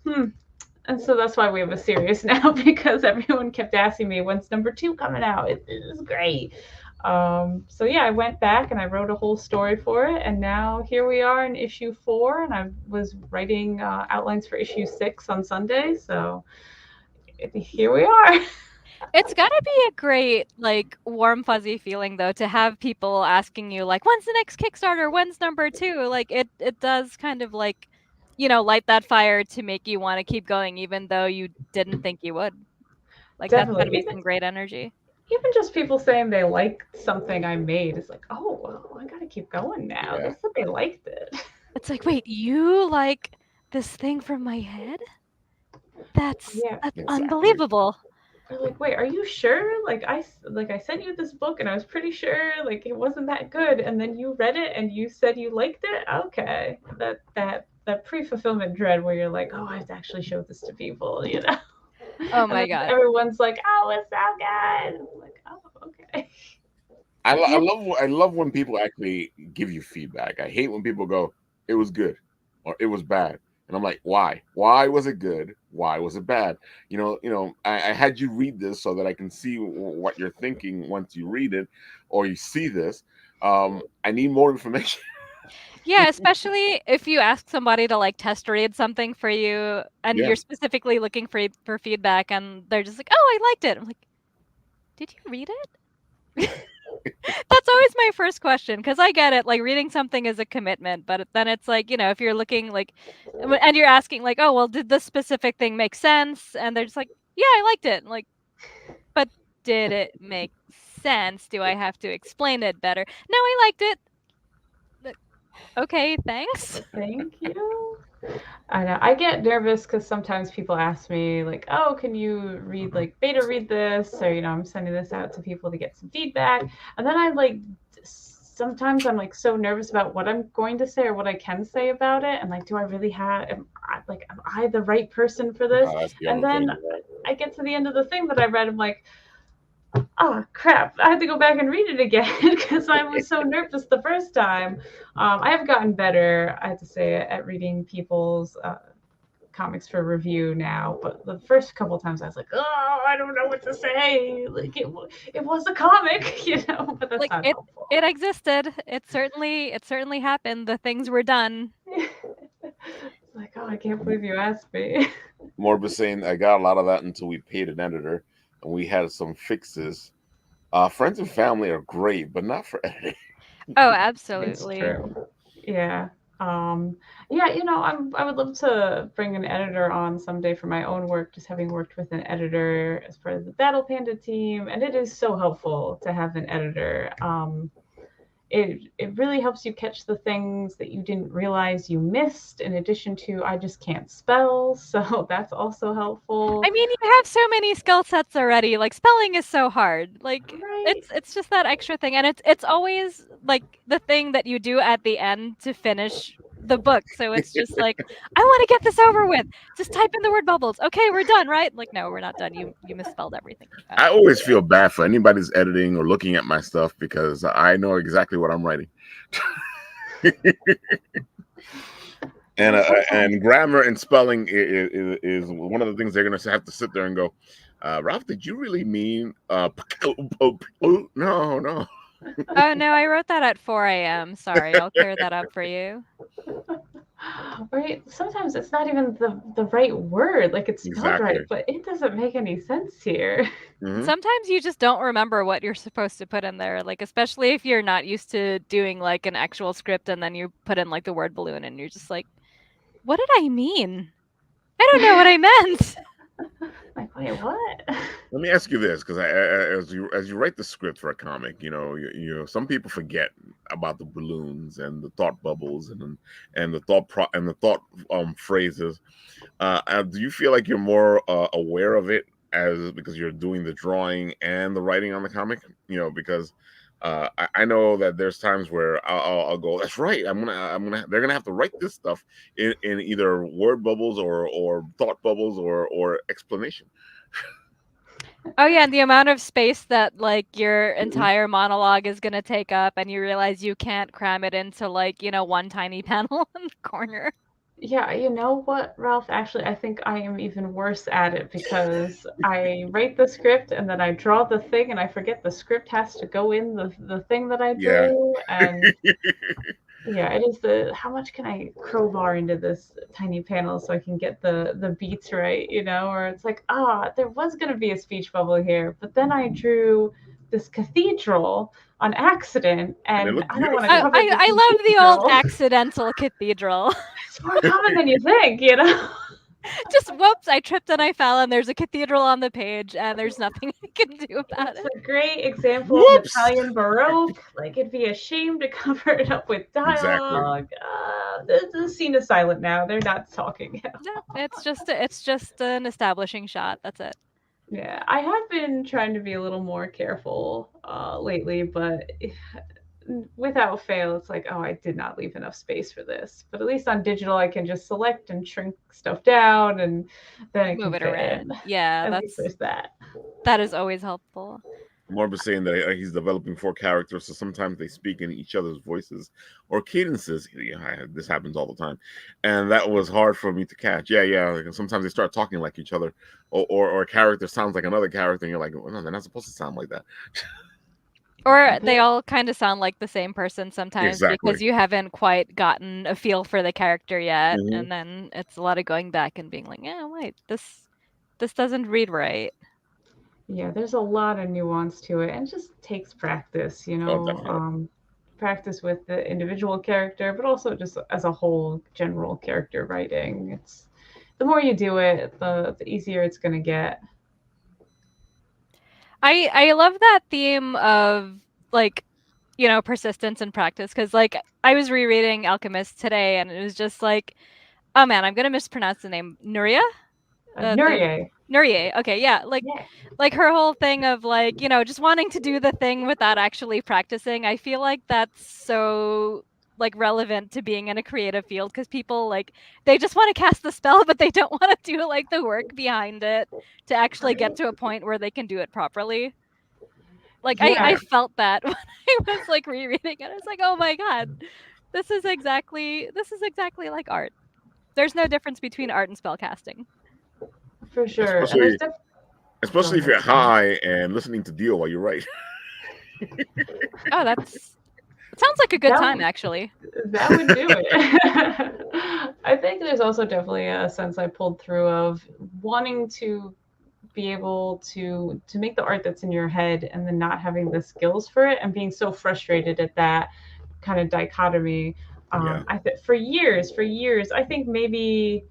And so that's why we have a series now because everyone kept asking me, when's number 2 coming out? It is great. So yeah, I went back and I wrote a whole story for it, and now here we are in issue 4, and I was writing outlines for issue 6 on Sunday. So here we are. It's gotta be a great, like, warm, fuzzy feeling though to have people asking you like, "When's the next Kickstarter? When's number 2?" Like, it does kind of like, light that fire to make you wanna keep going even though you didn't think you would. Like, that's gotta Definitely. be Even some great energy. even just people saying they liked something I made is like, oh, well, I gotta keep going now. Yeah, They said they liked it. It's like, "Wait, you like this thing from my head? That's Yeah, that's exactly. unbelievable." they're like, wait, are you sure? Like I sent you this book and I was pretty sure like it wasn't that good, and then you read it and you said you liked it. Okay, that pre-fulfillment dread where you're like, oh, I have to actually show this to people. Oh And my then god. everyone's like, oh, it's so good. I'm like, oh, okay. Yeah. I love when people actually give you feedback. I hate when people go, "It was good," or "It was bad," and I'm like, "Why? Why was it good? Why was it bad?" I had you read this so that I can see what you're thinking once you read it, or you see this. I need more information. Yeah, especially if you ask somebody to like test read something for you and Yeah, you're specifically looking for feedback and they're just like, "Oh, I liked it." I'm like, "Did you read it?" That's always my first question because I get it. Like reading something is a commitment, but then it's like, if you're looking like, and you're asking like, "Oh, well, did this specific thing make sense?" And they're just like, "Yeah, I liked it." I'm like, but did it make sense? Do I have to explain it better? No, I liked it. Okay, thanks. Thank you. I know. I get nervous because sometimes people ask me, like, oh, can you beta read this? Or, I'm sending this out to people to get some feedback. And then sometimes I'm like so nervous about what I'm going to say or what I can say about it. And like, do I really am I the right person for this? that's the And other then thing. Right? I get to the end of the thing that I read. I'm like, oh crap, I had to go back and read it again because I was so nervous the first time. I have gotten better, I have to say, at reading people's comics for review now, but the first couple times I was like, oh, I don't know what to say. Like it was a comic, but that's Like not helpful. it existed. It certainly happened. The things were done. It's like, oh, I can't believe you asked me. Morb was saying I got a lot of that until we paid an editor and we had some fixes. Friends and family are great, but not for editing. Oh, It's absolutely. true. Yeah. Yeah, I would love to bring an editor on someday for my own work, just having worked with an editor as part of the Battle Panda team, and it is so helpful to have an editor. It really helps you catch the things that you didn't realize you missed, in addition to I just can't spell, so that's also helpful. I mean, you have so many skill sets already. Like spelling is so hard. Like Right. it's just that extra thing, and it's always like the thing that you do at the end to finish the book. So it's just like, I want to get this over with. Just type in the word bubbles. Okay, we're done, right? Like, no, we're not done. You misspelled everything. I always feel bad for anybody's editing or looking at my stuff because I know exactly what I'm writing. And grammar and spelling is one of the things they're going to have to sit there and go, Ralph, did you really mean no, no. Oh no, I wrote that at 4 a.m. Sorry, I'll clear that up for you. Right? Sometimes it's not even the right word, like it's spelled right, Exactly. but it doesn't make any sense here. Mhm. Sometimes you just don't remember what you're supposed to put in there, like especially if you're not used to doing like an actual script and then you put in like the word balloon and you're just like, what did I mean? I don't know what I meant. Like, wait, what? Let me ask you this, because as you write the script for a comic, some people forget about the balloons and the thought bubbles and the thought phrases. Do you feel like you're more aware of it as because you're doing the drawing and the writing on the comic? Because I know that there's times where I'll go, that's right. They're gonna have to write this stuff in either word bubbles or thought bubbles or explanation. Oh yeah, and the amount of space that like your Mhm. entire monologue is gonna take up, and you realize you can't cram it into like, one tiny panel in the corner. Yeah, you know what, Ralph? Actually, I think I am even worse at it because I write the script and then I draw the thing and I forget the script has to go in the thing that I Yeah. drew. And yeah, it is how much can I crowbar into this tiny panel so I can get the beats right, or it's like, there was gonna be a speech bubble here, but then I drew this cathedral on accident And it and looked I don't want to I, beautiful. cover the I love the old cathedral. accidental cathedral. It's more common than you think. Just whoops, I tripped and I fell, and there's a cathedral on the page, and there's nothing I can do about It's it. a great example of Whoops. Italian Baroque. Like, it'd be a shame to cover it up with Exactly. dialogue. The scene is silent now. They're not talking at No, all. it's just an establishing shot. That's it. Yeah, I have been trying to be a little more careful lately, but without fail, it's like, oh, I did not leave enough space for this. But at least on digital, I can just select and shrink stuff down, and then it Move can it fit in. around. Yeah, At least there's that. that is always helpful. Morb was saying that he's developing four characters, so sometimes they speak in each other's voices or cadences. This happens all the time, and that was hard for me to catch. Yeah. Like sometimes they start talking like each other, or a character sounds like another character, and you're like, well, no, they're not supposed to sound like that. Or they all kind of sound like the same person sometimes Exactly. because you haven't quite gotten a feel for the character yet, Hmm. and then it's a lot of going back and being like, yeah, wait, this doesn't read right. Yeah, there's a lot of nuance to it, and it just takes practice, Oh, definitely. practice with the individual character, but also just as a whole general character writing. It's the more you do it, the easier it's gonna get. I love that theme of like, persistence and practice because like I was rereading Alchemist today and it was just like, oh man, I'm gonna mispronounce the name. Nuria? The Nurie, Nurie. Okay, yeah, yeah, like her whole thing of like, just wanting to do the thing without actually practicing. I feel like that's so like relevant to being in a creative field because people like they just want to cast the spell but they don't want to do like the work behind it to actually get right, to a point where they can do it properly. Like I yeah. felt that when I was like rereading it. I was like, "Oh my god. This is exactly like art." there's no difference between art and spellcasting. For sure. And especially there's go especially if ahead. you're high and listening to Dio while you write. Oh, it sounds like a good That time, actually. that would do it. I think there's also definitely a sense I pulled through of wanting to be able to make the art that's in your head and then not having the skills for it and being so frustrated at that kind of dichotomy. Yeah, For years, I think maybe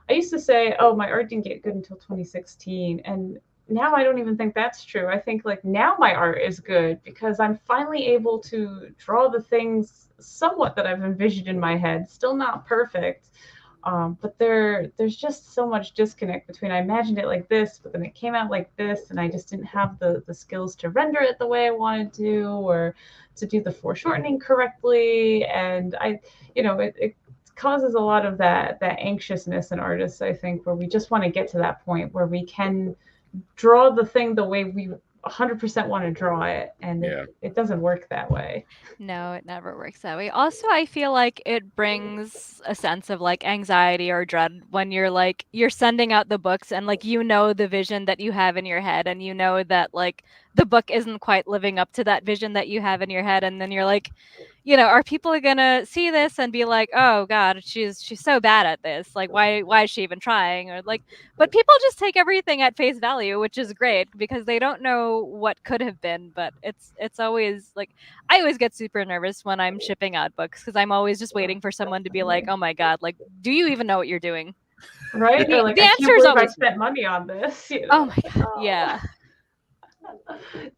I used to say, "Oh, my art didn't get good until 2016," and now I don't even think that's true. I think like now my art is good because I'm finally able to draw the things somewhat that I've envisioned in my head. Still not perfect, but there's just so much disconnect between I imagined it like this, but then it came out like this, and I just didn't have the skills to render it the way I wanted to, or to do the foreshortening correctly, and it causes a lot of that anxiousness in artists. I think where we just want to get to that point where we can draw the thing the way we 100% want to draw it, and yeah, it doesn't work that way. No, it never works that way. Also, I feel like it brings a sense of like anxiety or dread when you're sending out the books and like the vision that you have in your head and that like the book isn't quite living up to that vision that you have in your head and then you're like, are people gonna see this and be like, "Oh God, she's so bad at this. Like, why is she even trying?" Or like, but people just take everything at face value, which is great because they don't know what could have been. But it's always like I always get super nervous when I'm shipping out books because I'm always just waiting for someone to be like, "Oh my God, like, do you even know what you're doing?" Right? And Or like, the I answer can't is believe I always no. spent money on this, Oh like, my God, oh. yeah.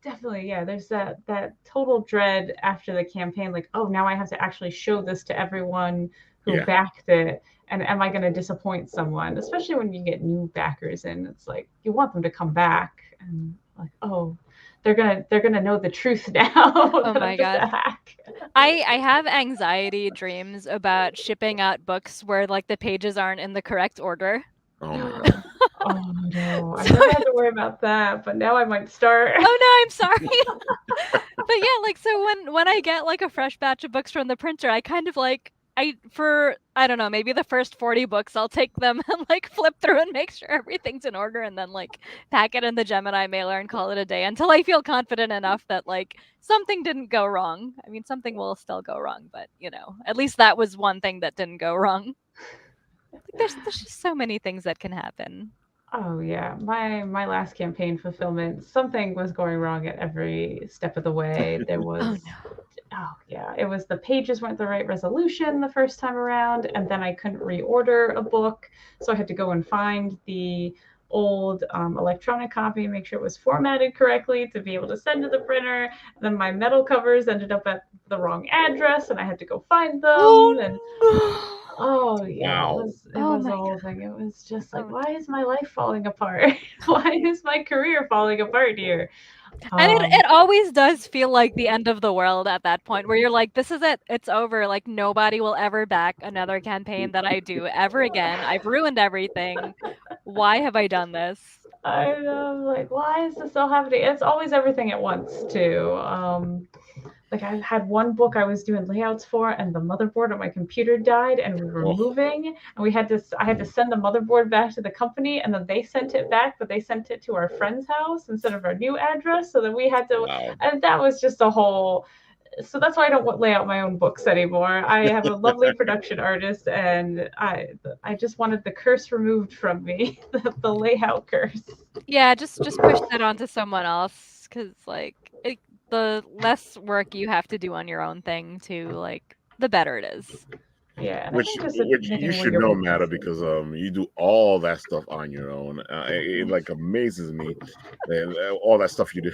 Definitely, yeah. There's that total dread after the campaign, like, oh, now I have to actually show this to everyone who yeah. backed it, and am I going to disappoint someone? Especially when you get new backers in, it's like you want them to come back and like, oh, they're gonna know the truth now Oh that I'm my just a God. hack. I have anxiety dreams about shipping out books where like the pages aren't in the correct order. Oh my god. Oh no, I've So never had to worry about that, but now I might start. oh no, I'm sorry. But yeah, like so when I get like a fresh batch of books from the printer, I kind of like I don't know, maybe the first 40 books I'll take them and like flip through and make sure everything's in order and then like pack it in the Gemini mailer and call it a day until I feel confident enough that like something didn't go wrong. I mean, something will still go wrong, but at least that was one thing that didn't go wrong. Like there's just so many things that can happen. Oh yeah, my last campaign fulfillment, something was going wrong at every step of the way. There Oh was, no. oh yeah, it was the pages weren't the right resolution the first time around, and then I couldn't reorder a book, so I had to go and find the old electronic copy, make sure it was formatted correctly to be able to send to the printer. Then my metal covers ended up at the wrong address, and I had to go find them. And Oh no. oh yeah, it Wow. was it Oh was a my whole god. thing. It was just like, Oh why is my life falling apart? Why is my career falling apart here? And it, Um, it always does feel like the end of the world at that point where you're like, this is it. It's over. Like nobody will ever back another campaign that I do ever again. I've ruined everything. Why have I done this? I know, like, why is this all happening? It's always everything at once too. Like I had one book I was doing layouts for, and the motherboard on my computer died, and we were Oh moving, and I had to send the motherboard back to the company, and then they sent it back, but they sent it to our friend's house instead of our new address, so that we had to, wow. and that was just a whole. So that's why I don't lay out my own books anymore. I have a lovely production artist, and I just wanted the curse removed from me, the layout curse. Yeah, just push that onto someone else because the less work you have to do on your own thing to like the better it is. Yeah, and I Which think just which you admitting where should your know, Matter, weaknesses. because you do all that stuff on your own. It like amazes me, all that stuff you do.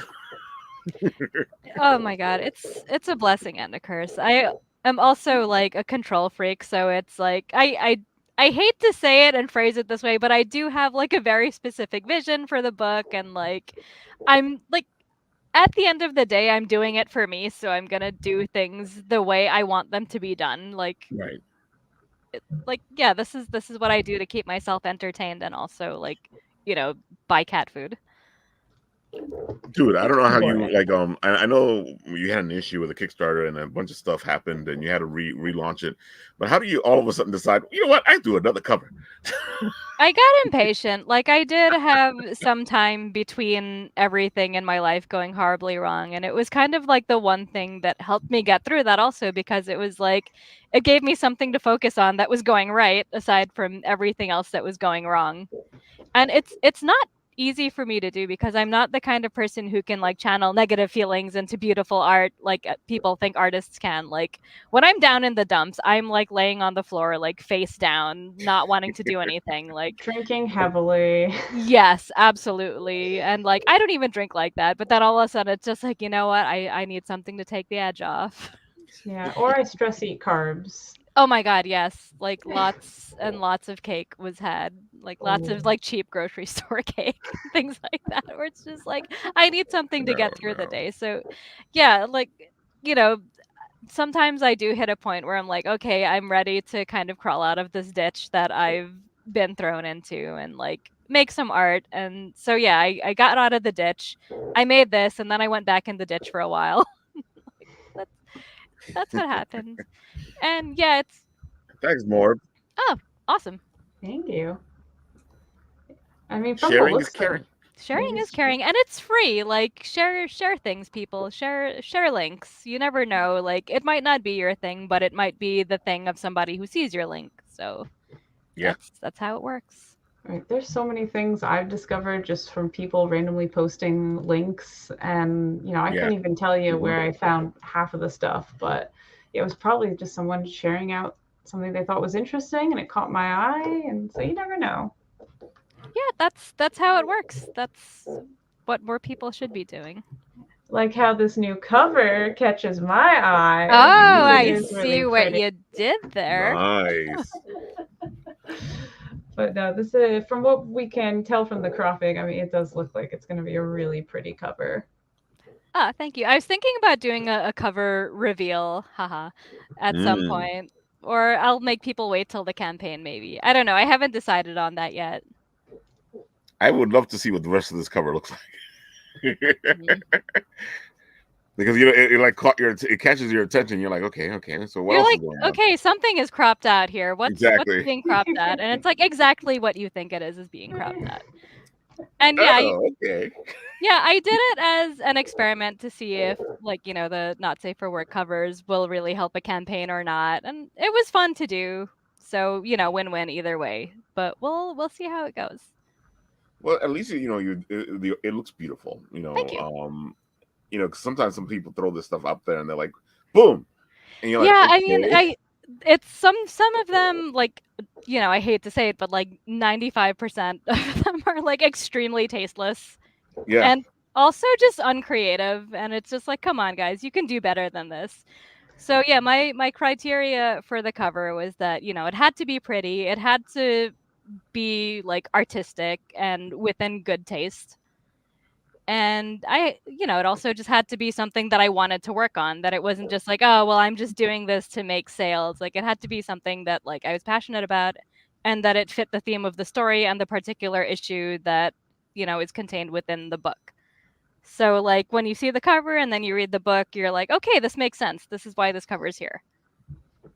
Oh my god, it's a blessing and a curse. I am also like a control freak, so it's like I hate to say it and phrase it this way, but I do have like a very specific vision for the book and like I'm like at the end of the day I'm doing it for me, so I'm going to do things the way I want them to be done. Right. Yeah, this is what I do to keep myself entertained and also like, buy cat food. Dude, I don't know how For you it. like. I know you had an issue with a Kickstarter and a bunch of stuff happened, and you had to relaunch it. But how do you all of a sudden decide? You know what? I do another cover. I got impatient. Like I did have some time between everything in my life going horribly wrong, and it was kind of like the one thing that helped me get through that also because it was like it gave me something to focus on that was going right aside from everything else that was going wrong. And it's not easy for me to do because I'm not the kind of person who can like channel negative feelings into beautiful art like people think artists can. Like when I'm down in the dumps, I'm like laying on the floor like face down, not wanting to do anything. Like Drinking heavily. yes, absolutely. And like I don't even drink like that, but then all of a sudden it's just like, you know what? I need something to take the edge off. Yeah, or I stress eat carbs. Oh my god, yes. Like lots and lots of cake was had. Like lots of Oh, like cheap grocery store cake, things like that, where it's just like I need something to No, get through the no. day. So yeah, like you know, sometimes I do hit a point where I'm like, okay, I'm ready to kind of crawl out of this ditch that I've been thrown into and like make some art. And so yeah, I got out of the ditch. I made this and then I went back in the ditch for a while. Like, that's that's what happened. And yeah, it's Thanks, more. oh, awesome. thank you. I mean, from the Sharing is looks of caring. Sharing is caring and it's free. Like share things people. Share links. You never know. Like it might not be your thing, but it might be the thing of somebody who sees your link. So Yeah, that's how it works. right, there's so many things I've discovered just from people randomly posting links, and I yeah. couldn't even tell you Mhm. where I found half of the stuff, but it was probably just someone sharing out something they thought was interesting, and it caught my eye, and so you never know. Yeah, that's how it works. That's what more people should be doing. Like how this new cover catches my eye Oh, because it I Mm, is really see what pretty. you did there. nice. But no, this is from what we can tell from the cropping. I mean, it does look like it's going to be a really pretty cover. Ah, thank you. I was thinking about doing a cover reveal, haha, at some Mm. point. Or I'll make people wait till the campaign, maybe. I don't know. I haven't decided on that yet. I would love to see what the rest of this cover looks like. Mhm. Because it like it catches your attention. You're like, okay, okay. So what You're else is like, going on? okay, something is cropped out here. What's Exactly. being cropped at? And it's like exactly what you think it is being cropped at. And yeah, Oh, okay. yeah, I did it as an experiment to see if, like, the not safe for work covers will really help a campaign or not. And it was fun to do. So, win-win either way. But we'll see how it goes. Well, at least it looks beautiful. Thank you. 'Cause sometimes some people throw this stuff up there and they're like, boom, and you're like, Yeah, I mean, okay, I it's some of them like, I hate to say it, but like 95% of them are like extremely tasteless yeah, and also just uncreative. And it's just like, come on, guys, you can do better than this. So yeah, my criteria for the cover was that, it had to be pretty, it had to be like artistic and within good taste. And it also just had to be something that I wanted to work on, that it wasn't just like, oh, well, I'm just doing this to make sales. Like it had to be something that like I was passionate about and that it fit the theme of the story and the particular issue that, is contained within the book. So like when you see the cover and then you read the book, you're like, okay, this makes sense. This is why this cover is here.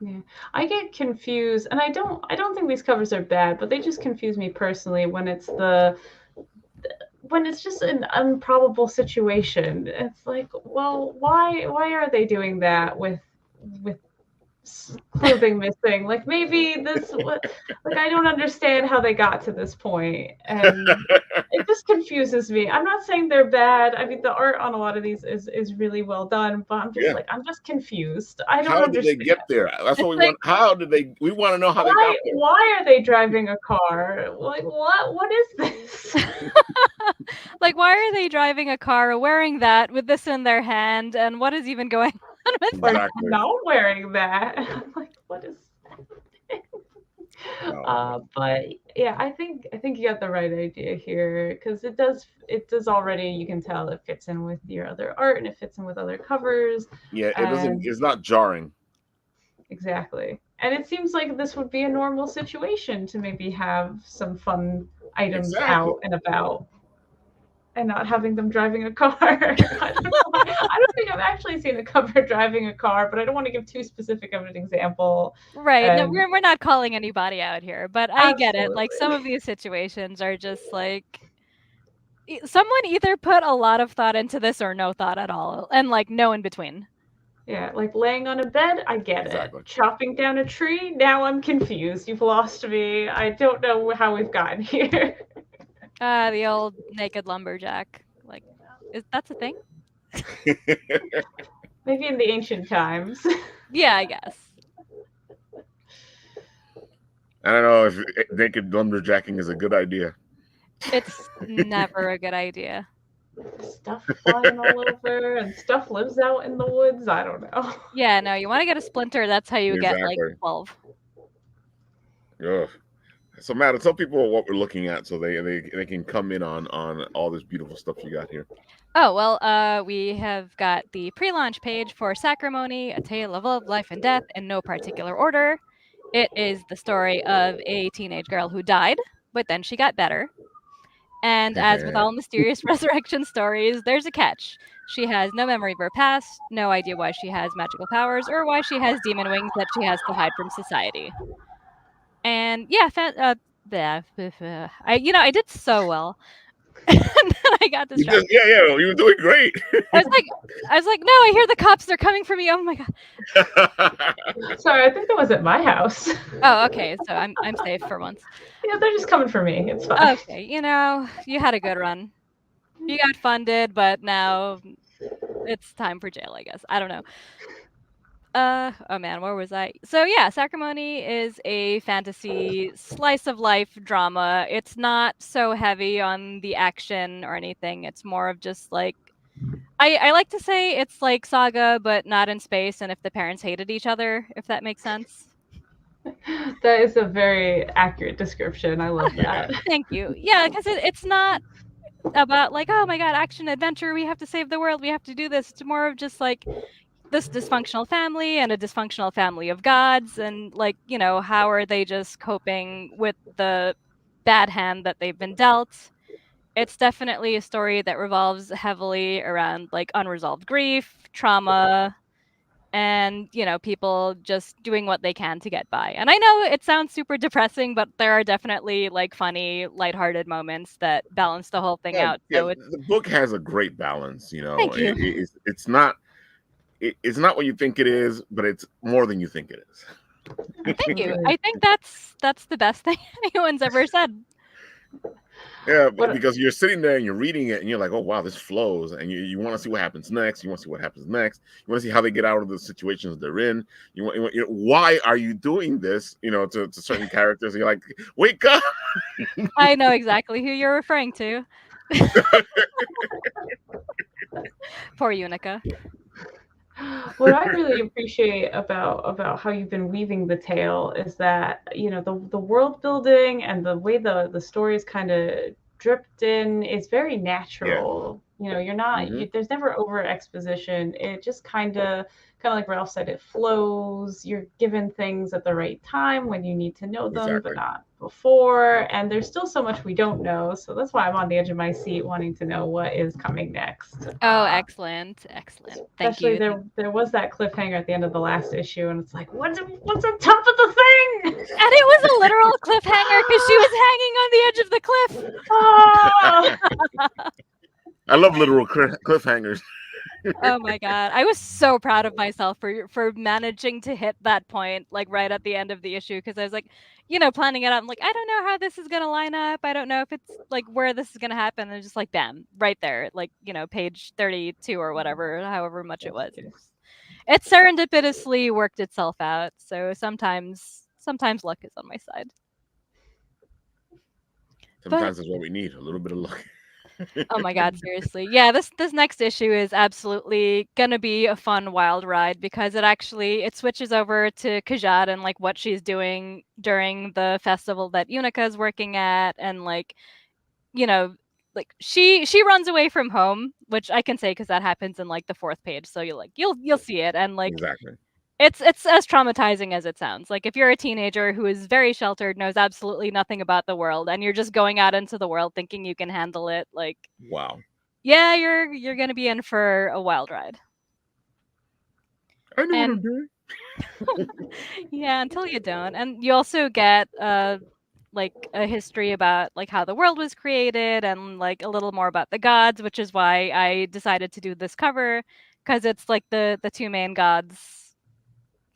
Yeah. I get confused, and I don't think these covers are bad, but they just confuse me personally when it's just an improbable situation. It's like, well, why are they doing that with clothing missing? Like maybe like I don't understand how they got to this point, and it just confuses me. I'm not saying they're bad. I mean, the art on a lot of these is really well done, but yeah. I'm just confused. I don't How did they understand. get there? That's what It's we like want. How did they? We want to know how they got Why are they driving a car? Like what is this? like why are they driving a car wearing that with this in their hand and what is even going on with there. Or that? Exactly. not wearing that? I'm like, what is Oh man. but yeah, I think you got the right idea here because it does already, you can tell it fits in with your other art and it fits in with other covers, Yeah, it doesn't. and It's not jarring. exactly. And it seems like this would be a normal situation to maybe have some fun items Exactly. out and about. and not having them driving a car. I don't know. I don't think I've actually seen a cover driving a car, but I don't want to give too specific of an example. Right. No, And we're not calling anybody out here, but I get it. Like some absolutely. of these situations are just like someone either put a lot of thought into this or no thought at all, and like no in between. Yeah, like laying on a bed, I get it. Exactly. Chopping down a tree, now I'm confused. You've lost me. I don't know how we've gotten here. The old naked lumberjack. Like, that's a thing? Maybe in the ancient times. Yeah, I guess. I don't know if naked lumberjacking is a good idea. It's never a good idea. Stuff flying all over, and stuff lives out in the woods. I don't know. Yeah, no, you want to get a splinter, that's how you get like Exactly. 12. Ugh. So, Matt, tell people what we're looking at so they can come in on all this beautiful stuff you got here. Oh, well, we have got the pre-launch page for Sacrimony, A Tale of Love, Life, and Death in no particular order. It is the story of a teenage girl who died, but then she got better. And as with all mysterious resurrection stories, there's a catch. She has no memory of her past, no idea why she has magical powers, or why she has demon wings that she has to hide from society. And yeah, I did so well. And then I got distracted. Yeah, you were doing great. I was like, no, I hear the cops. They're coming for me. Oh my god. Sorry, I think that was at my house. Oh, okay. So I'm safe for once. Yeah, they're just coming for me. It's fine. Okay, you had a good run. You got funded, but now it's time for jail, I guess. I don't know. Oh man, where was I? So yeah, Sacrimony is a fantasy slice of life drama. It's not so heavy on the action or anything. It's more of just like I like to say it's like Saga, but not in space, and if the parents hated each other, if that makes sense. That is a very accurate description. I love that. Thank you. Yeah, because it's not about like, oh my god, action adventure, we have to save the world, we have to do this. It's more of just like this dysfunctional family and a dysfunctional family of gods, and like, how are they just coping with the bad hand that they've been dealt. It's definitely a story that revolves heavily around like unresolved grief, trauma, and people just doing what they can to get by. And I know it sounds super depressing, but there are definitely like funny, lighthearted moments that balance the whole thing out. Yeah, So the book has a great balance. thank you. It's not what you think it is, but it's more than you think it is. Thank you. I think that's the best thing anyone's ever said. Yeah, because you're sitting there and you're reading it and you're like, oh wow, this flows, and you want to see what happens next. You want to see what happens next. You want to see how they get out of the situations they're in. Why are you doing this? To certain characters, and you're like, wake up. I know exactly who you're referring to. Poor Unica. What I really appreciate about how you've been weaving the tale is that the world building and the way the stories kind of dripped in is very natural. You're not there's never over exposition. It just kind of like Ralph said, it flows. You're given things at the right time when you need to know them, but Exactly. not before. And there's still so much we don't know. So that's why I'm on the edge of my seat wanting to know what is coming next. Oh, excellent. Thank you. Especially there was that cliffhanger at the end of the last issue, and it's like, what's on top of the thing? And it was a literal cliffhanger because she was hanging on the edge of the cliff. Oh! I love literal cliffhangers. Oh my god, I was so proud of myself for managing to hit that point like right at the end of the issue, because I was like, planning it out. I'm like, I don't know how this is gonna line up. I don't know if it's like where this is gonna happen. And just like bam, right there, like page 32 or whatever, however much it was. It serendipitously worked itself out. So sometimes luck is on my side. Sometimes that's what we need, a little bit of luck. Oh my god, seriously. Yeah, this next issue is absolutely gonna be a fun wild ride, because it switches over to Kajad and like what she's doing during the festival that Unica's working at, and like she runs away from home, which I can say because that happens in like the 4th page, so you'll see it, and like Exactly. It's as traumatizing as it sounds. Like, if you're a teenager who is very sheltered, knows absolutely nothing about the world, and you're just going out into the world thinking you can handle it, like, Wow. yeah, you're gonna be in for a wild ride. I know what I'm And doing. yeah, until you don't. And you also get like a history about like how the world was created and like a little more about the gods, which is why I decided to do this cover, because it's like the two main gods,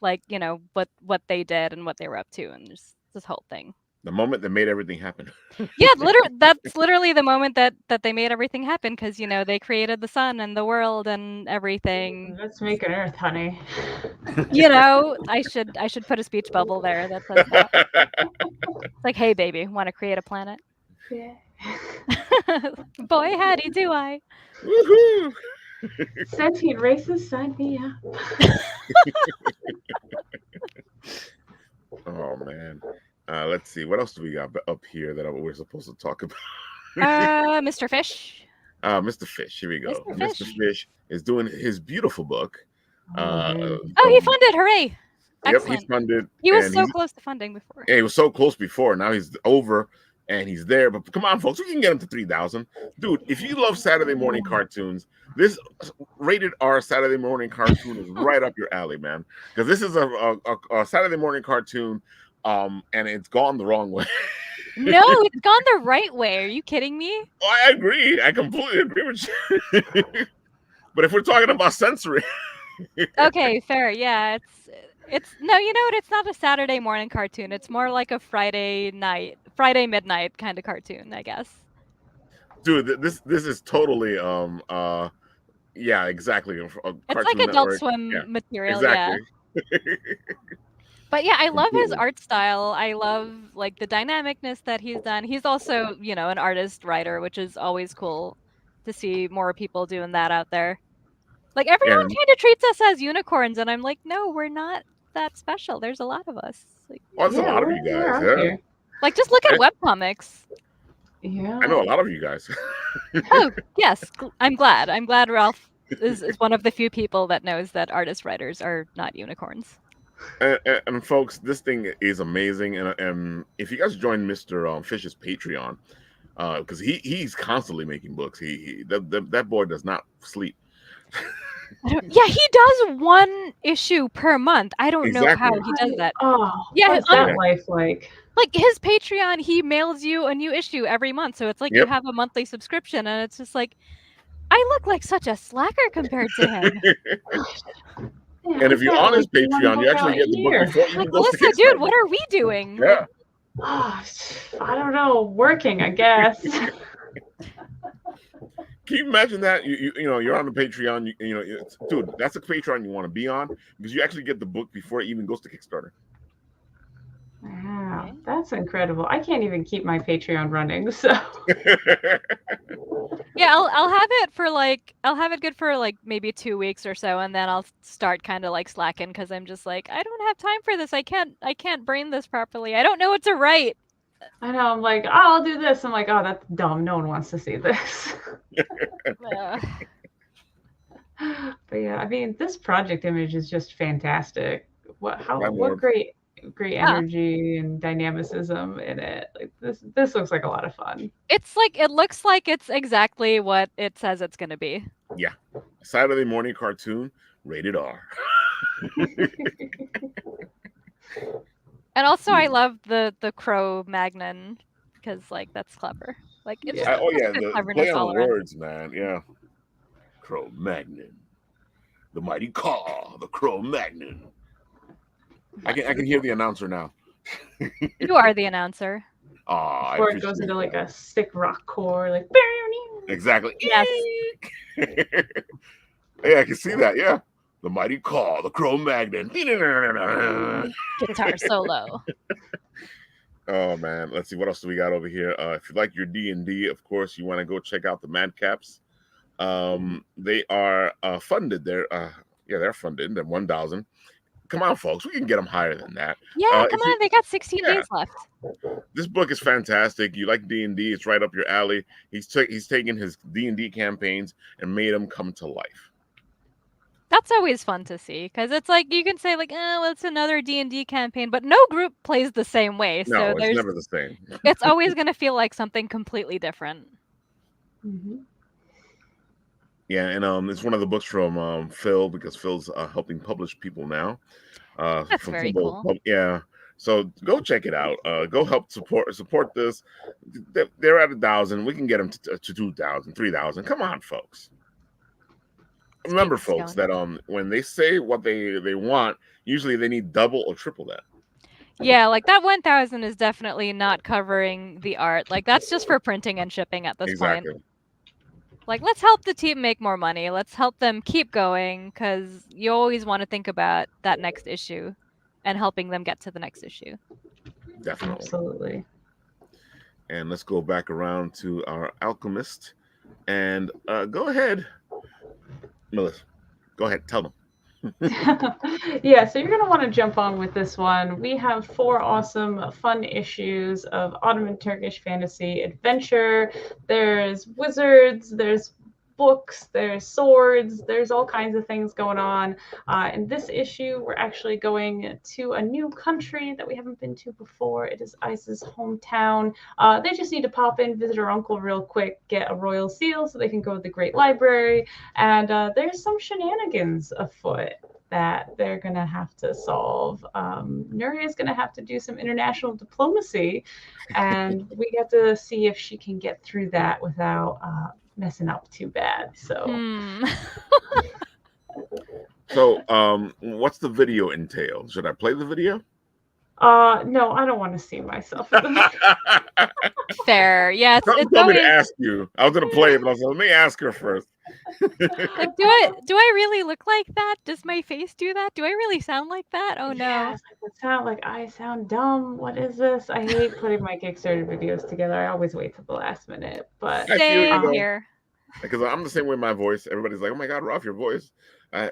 like, you know, what they did and what they were up to, and just this whole thing. The moment that made everything happen. Yeah, that's literally the moment that they made everything happen, because, you know, they created the sun and the world and everything. Let's make an Earth, honey. You know, I should put a speech bubble there that says that. It's like, hey baby, want to create a planet? Yeah. Boy, howdy do I. Woohoo! Sentient races, sign me up. Oh man. Let's see. What else do we got up here that we're supposed to talk about? Mr. Fish. Mr. Fish. Here we go. Mr. Fish is doing his beautiful book. Oh, he funded! Hooray! Yep, Excellent. he's funded. He was so close to funding before. Yeah, he was so close before. Now he's over and he's there. But come on, folks, we can get him to 3,000. Dude, if you love Saturday morning cartoons, this rated R Saturday morning cartoon is right up your alley, man. Because this is a Saturday morning cartoon, and it's gone the wrong way. No, it's gone the right way. Are you kidding me? Oh, I agree. I completely agree with you. But if we're talking about sensory. Okay, fair. Yeah, it's no, you know what? It's not a Saturday morning cartoon. It's more like a Friday midnight kind of cartoon, I guess. Dude, this is totally yeah, exactly. It's like Adult Swim material, exactly. Yeah. But yeah, I love his art style. I love like the dynamicness that he's done. He's also, you know, an artist writer, which is always cool to see more people doing that out there. Like, everyone kind of treats us as unicorns, and I'm like, no, we're not that special. There's a lot of us. Like, there's a lot of you guys. Yeah. Like, just look at webcomics. Yeah. I know a lot of you guys. Oh, yes. I'm glad. I'm glad Ralph is one of the few people that knows that artist writers are not unicorns. And folks, this thing is amazing. And if you guys join Mr. Fish's Patreon, because he's constantly making books. That boy does not sleep. Yeah, he does one issue per month. I don't know how he does that. Oh, yeah, what's that life like? Like, his Patreon, he mails you a new issue every month. So it's like you have a monthly subscription, and it's just like, I look like such a slacker compared to him. Yeah, and if you're on his Patreon, you actually get the book before you go to Kickstarter. Dude, what are we doing? Yeah. Oh, I don't know. Working, I guess. Can you imagine that? You know, you're on the Patreon. You know, dude, that's a Patreon you want to be on because you actually get the book before it even goes to Kickstarter. Wow, that's incredible. I can't even keep my Patreon running, so. Yeah, I'll have it for like, I'll have it good for like maybe 2 weeks or so, and then I'll start kind of like slacking because I'm just like, I don't have time for this. I can't brain this properly. I don't know what to write. I know. I'm like, oh, I'll do this. I'm like, oh, that's dumb. No one wants to see this. But yeah, I mean, this project image is just fantastic. What great energy and dynamicism in it. Like this looks like a lot of fun. It looks like it's exactly what it says it's gonna be. Yeah, Saturday morning cartoon, rated R. And also, I love the Cro-Magnon because like that's clever. Like, it's the play on words, man. Yeah, Cro-Magnon, the mighty caw, the Cro-Magnon. I can hear the announcer now. You are the announcer. Or it goes into like a sick rock core, like. Exactly. Yes. Yeah, I can see that. Yeah, the mighty caw, the Cro-Magnon. Guitar solo. Oh man, let's see what else do we got over here. If you like your D&D, of course, you want to go check out the Madcaps. They are funded. They're funded. They're 1,000. Come on, folks, we can get them higher than that. Yeah, come on, they got 16 days left. This book is fantastic. You like D&D, it's right up your alley. He's taken his D&D campaigns and made them come to life. That's always fun to see because it's like you can say like, "Oh, well, it's another D&D campaign," but no group plays the same way, so No, it's never the same. it's always gonna feel like something completely different. Mhm. Yeah, and it's one of the books from Phil, because Phil's helping publish people now. That's From very Fumble. cool. Yeah. So go check it out. Go help support this. They're at 1,000. We can get them to 2,000, 3,000. Come on, folks. Let's keep Remember, this folks, going. that when they say what they want, usually they need double or triple that. Yeah, like that 1,000 is definitely not covering the art. Like that's just for printing and shipping at this point. Exactly. Like let's help the team make more money. Let's help them keep going cuz you always want to think about that next issue and helping them get to the next issue. Definitely. Absolutely. And let's go back around to our alchemist. And go ahead, Melissa. Go ahead. Tell them. Yeah, so you're going to want to jump on with this one. We have 4 awesome, fun issues of Ottoman Turkish fantasy adventure. There's wizards, there's books, there's swords, there's all kinds of things going on. In this issue, we're actually going to a new country that we haven't been to before. It is Ice's hometown. They just need to pop in, visit her uncle real quick, get a royal seal so they can go to the Great Library. And there's some shenanigans afoot that they're going to have to solve. Nuria is going to have to do some international diplomacy, and we get to see if she can get through that without messing up too bad. So, So, what's the video entail? Should I play the video? no, I don't want to see myself. Fair. Yeah, Something it's told me to always ask you. I was gonna play it, but I was like, let me ask her first. like do I really look like that? Does my face do that? Do I really sound like that? Oh Yeah, no. it's like, it sound like I sound dumb. What is this? I hate putting my Kickstarter videos together. I always wait till the last minute, but I feel you Same though, here. because I'm the same way with my voice. Everybody's like, "Oh my God, Ralph, your voice."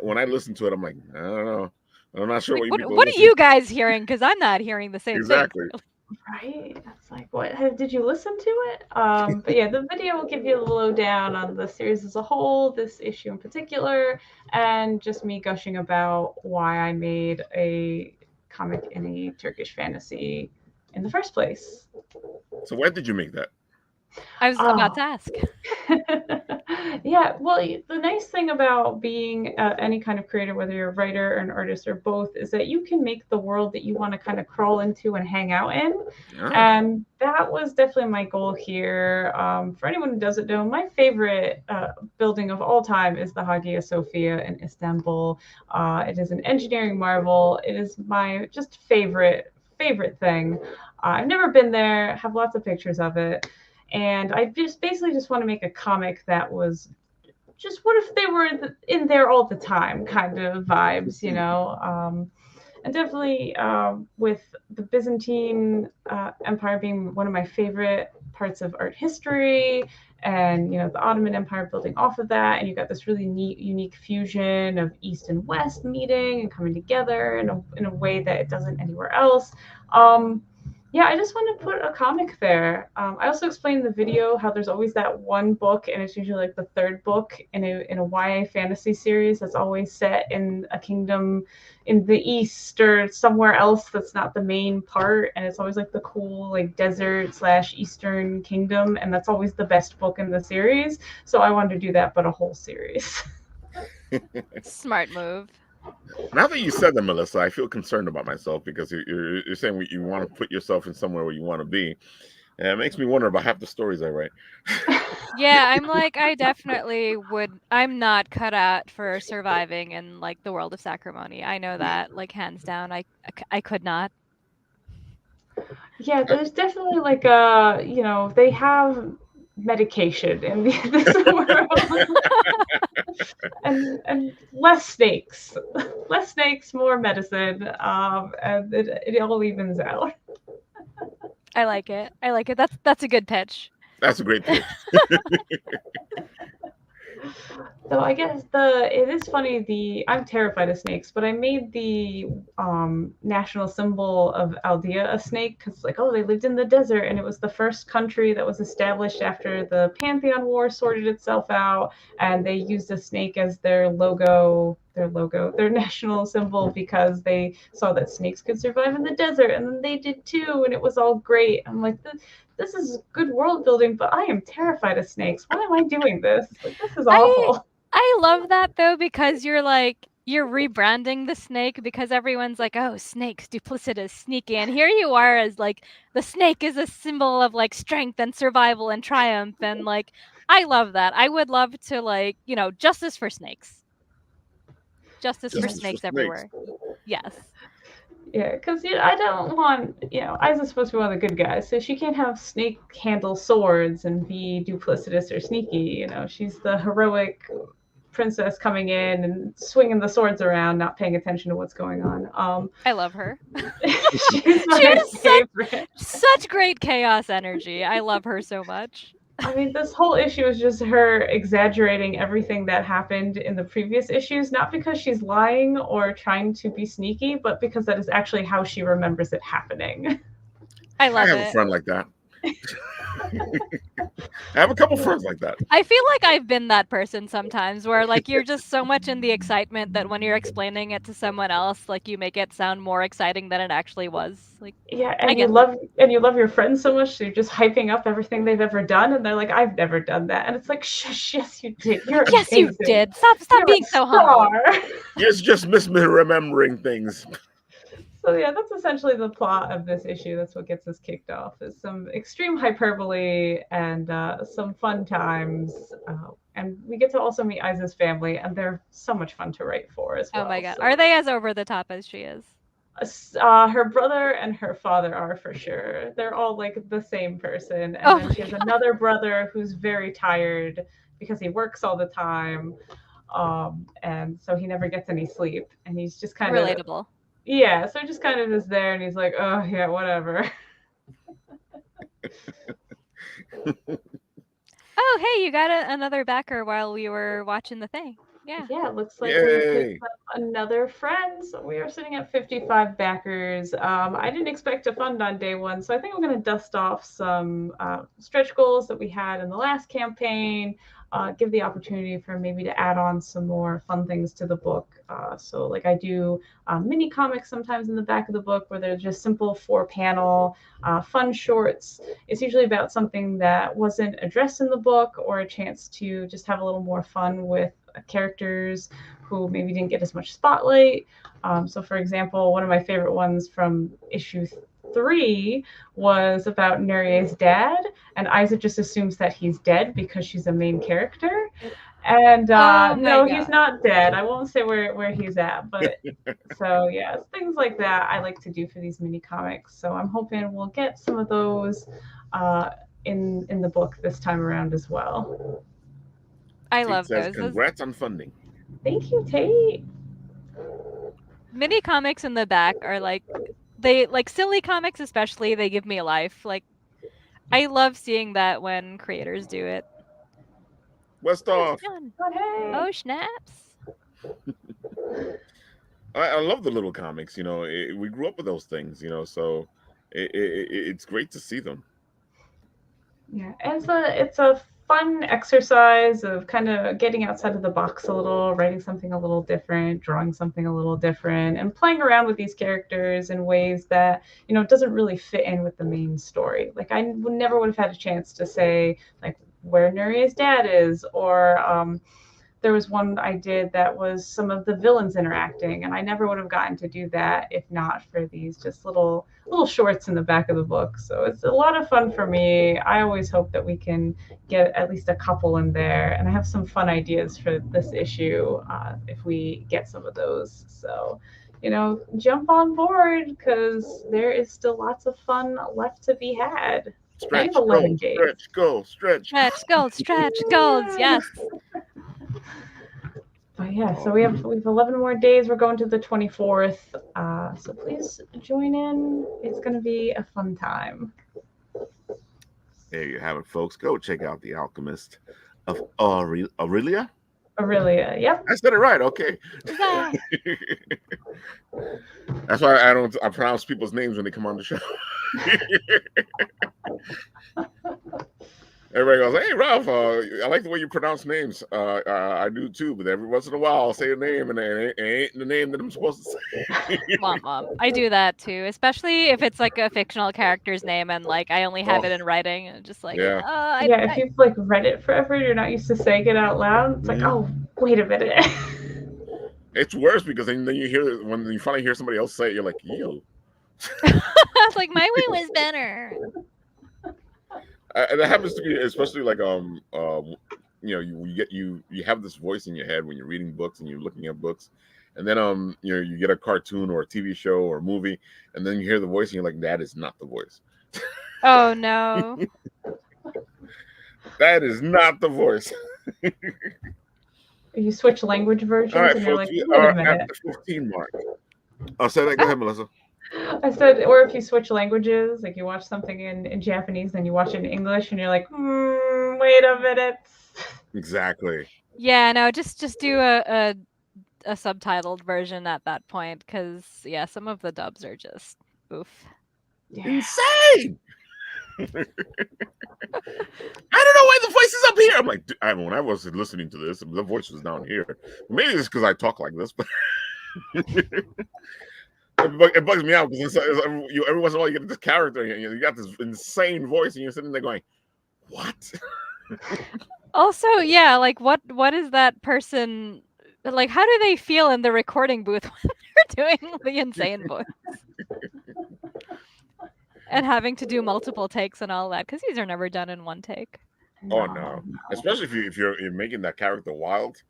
When I listen to it, I'm like, I don't know. I'm not sure Like what you what people are what are listening. you guys hearing? Because I'm not hearing the same thing. Exactly. right? It's like, what? Did you listen to it? But yeah, the video will give you a lowdown on the series as a whole, this issue in particular, and just me gushing about why I made a comic in a Turkish fantasy in the first place. So where did you make that? I was about Oh, to ask. yeah, well, the nice thing about being any kind of creator, whether you're a writer or an artist or both, is that you can make the world that you want to kind of crawl into and hang out in. Ah, And that was definitely my goal here. For anyone who doesn't know, my favorite building of all time is the Hagia Sophia in Istanbul. It is an engineering marvel. It is my just favorite thing. I've never been there, have lots of pictures of it, and I just basically just want to make a comic that was just what if they were in there all the time kind of vibes, you know. And definitely with the Byzantine Empire being one of my favorite parts of art history, and you know the Ottoman Empire building off of that, and you got this really neat, unique fusion of East and West meeting and coming together in a way that it doesn't anywhere else. Yeah, I just want to put a comic there. I also explained in the video how there's always that one book, and it's usually like the third book in a YA fantasy series that's always set in a kingdom in the east or somewhere else that's not the main part, and it's always like the cool like desert slash eastern kingdom, and that's always the best book in the series. So I wanted to do that, but a whole series. Smart move. now that you said that, Melissa, I feel concerned about myself, because you're saying you want to put yourself in somewhere where you want to be. And it makes me wonder about half the stories I write. Yeah, I'm like I definitely would. I'm not cut out for surviving in like the world of sacrimony. I know that like hands down. I could not. Yeah, there's definitely like you know, they have medication in this world, and less snakes, less snakes, more medicine, and it all evens out. I like it. I like it. That's a good pitch. That's a great pitch. So I guess it is funny. I'm terrified of snakes, but I made the national symbol of Aldea a snake because like, oh, they lived in the desert, and it was the first country that was established after the Pantheon War sorted itself out, and they used a snake as their logo, their logo, their national symbol, because they saw that snakes could survive in the desert, and then they did too, and it was all great. I'm like, this is good world building, but I am terrified of snakes. Why am I doing this? Like, this is I awful. I love that though, because you're rebranding the snake, because everyone's like, "Oh, snakes, duplicitous, sneaky," and here you are as like the snake is a symbol of like strength and survival and triumph, and like I love that. I would love to justice for snakes, justice for Justice for snakes snakes. everywhere. Yes, Yeah, because I don't want, Isa's supposed to be one of the good guys, so she can't have snake handle swords and be duplicitous or sneaky. She's the heroic princess coming in and swinging the swords around, not paying attention to what's going on. I love her. She's She my has favorite. such great chaos energy. I love her so much. I mean, this whole issue is just her exaggerating everything that happened in the previous issues, not because she's lying or trying to be sneaky, but because that is actually how she remembers it happening. I I love have a it. friend like that. I have a couple friends like that. I feel like I've been that person sometimes where like you're just so much in the excitement that when you're explaining it to someone else, like you make it sound more exciting than it actually was. Like Yeah, I and you get that. love your friends so much, so you're just hyping up everything they've ever done, and they're like, "I've never done that," and it's like, "Shush, yes, you did. You're Like, yes, you amazing. did. Stop You're a being so humble. star." It's just misremembering things. So yeah, that's essentially the plot of this issue. That's what gets us kicked off, is some extreme hyperbole and some fun times. And we get to also meet Isa's family, and they're so much fun to write for as Oh well. my god. So, Are they as over the top as she is? her brother and her father are for sure. They're all like the same person. And Oh then my she has god. another brother who's very tired because he works all the time. And so he never gets any sleep. And he's just kind of, Relatable. yeah, so he just kind of is there, and he's like, oh, yeah, whatever. Oh, hey, you got another backer while we were watching the thing. Yeah. Yeah, it looks like we picked Yay! up another friend. So we are sitting at 55 backers. I didn't expect to fund on day one, so I think I'm going to dust off some stretch goals that we had in the last campaign, give the opportunity for maybe to add on some more fun things to the book. So like I do mini comics sometimes in the back of the book where they're just simple 4-panel fun shorts. It's usually about something that wasn't addressed in the book, or a chance to just have a little more fun with characters who maybe didn't get as much spotlight. So for example, one of my favorite ones from issue 3 was about Nerie's dad, and Isa just assumes that he's dead because she's a main character. And Oh my no, he's god. not dead. I won't say where he's at, but so yeah, things like that I like to do for these mini comics. So I'm hoping we'll get some of those in the book this time around as well. I Tate love says, those. "Congrats on funding." Thank you, Tate. Mini comics in the back are like they like silly comics especially, they give me life. Like I love seeing that when creators do it. West Oh, it's off. done. Oh, hey. Oh, snaps. I love the little comics. We grew up with those things. So it's great to see them. Yeah, it's a fun exercise of kind of getting outside of the box a little, writing something a little different, drawing something a little different, and playing around with these characters in ways that doesn't really fit in with the main story. Like I never would have had a chance to say like where Nuria's dad is, or there was one I did that was some of the villains interacting, and I never would have gotten to do that if not for these just little shorts in the back of the book. So it's a lot of fun for me. I always hope that we can get at least a couple in there, and I have some fun ideas for this issue if we get some of those. So jump on board, because there is still lots of fun left to be had. We have Stretch, 11 go, days. stretch, go, stretch. Stretch goals, yes. But yeah, so we have 11 more days. We're going to the 24th. So please join in. It's going to be a fun time. There you have it, folks. Go check out The Alchemist of Aurelia. Aurelia, yep. I said it right. Okay. Yeah. That's why I pronounce people's names when they come on the show. Everybody goes, "Hey, Ralph, I like the way you pronounce names. I do too, but every once in a while I'll say a name and it ain't the name that I'm supposed to say." Womp womp. I do that too, especially if it's like a fictional character's name and like I only have Oh, it in writing. And just like, yeah. Yeah, if you've like read it forever, you're not used to saying it out loud. It's like, Mhm. oh, wait a minute. It's worse because then you hear when you finally hear somebody else say it, you're like, "Ew." I was like, my way was better. And that happens to me, especially like you have this voice in your head when you're reading books and you're looking at books, and then you get a cartoon or a TV show or a movie, and then you hear the voice and you're like, that is not the voice. Oh no. That is not the voice. You switch language All versions right, and you're folks, like, we wait a are at minute. the 15 mark. I'll say that. Go ahead, Melissa. I said, or if you switch languages, like you watch something in Japanese, then you watch it in English, and you're like, wait a minute. Exactly. Yeah, no, just do a subtitled version at that point, because yeah, some of the dubs are just oof. Yeah. Insane. I don't know why the voice is up here. I'm like, when I was listening to this, the voice was down here. Maybe it's because I talk like this, but it bugs me out because every once in a while you get this character and you got this insane voice and you're sitting there going, what? Also, yeah, like what is that person like? How do they feel in the recording booth when they're doing the insane voice and having to do multiple takes and all that? Because these are never done in one take. Oh no. Especially if you're making that character wild,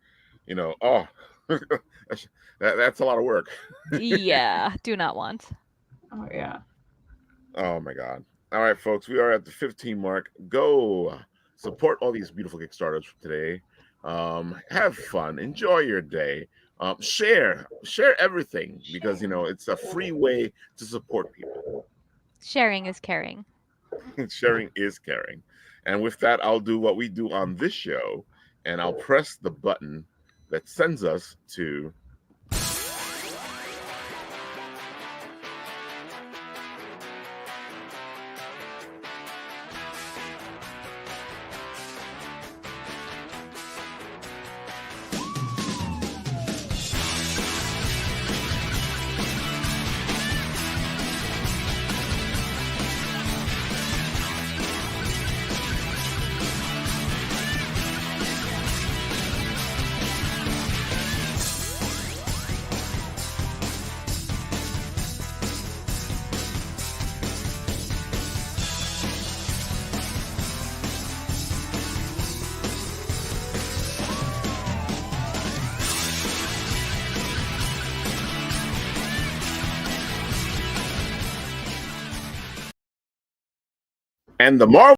that's a lot of work. Yeah, do not want. Oh yeah. Oh my god. All right, folks, we are at the 15 mark. Go support all these beautiful Kickstarters for today. Have fun, enjoy your day. Share everything because it's a free way to support people. Sharing is caring. Sharing is caring. And with that, I'll do what we do on this show, and I'll press the button that sends us to and the Marvel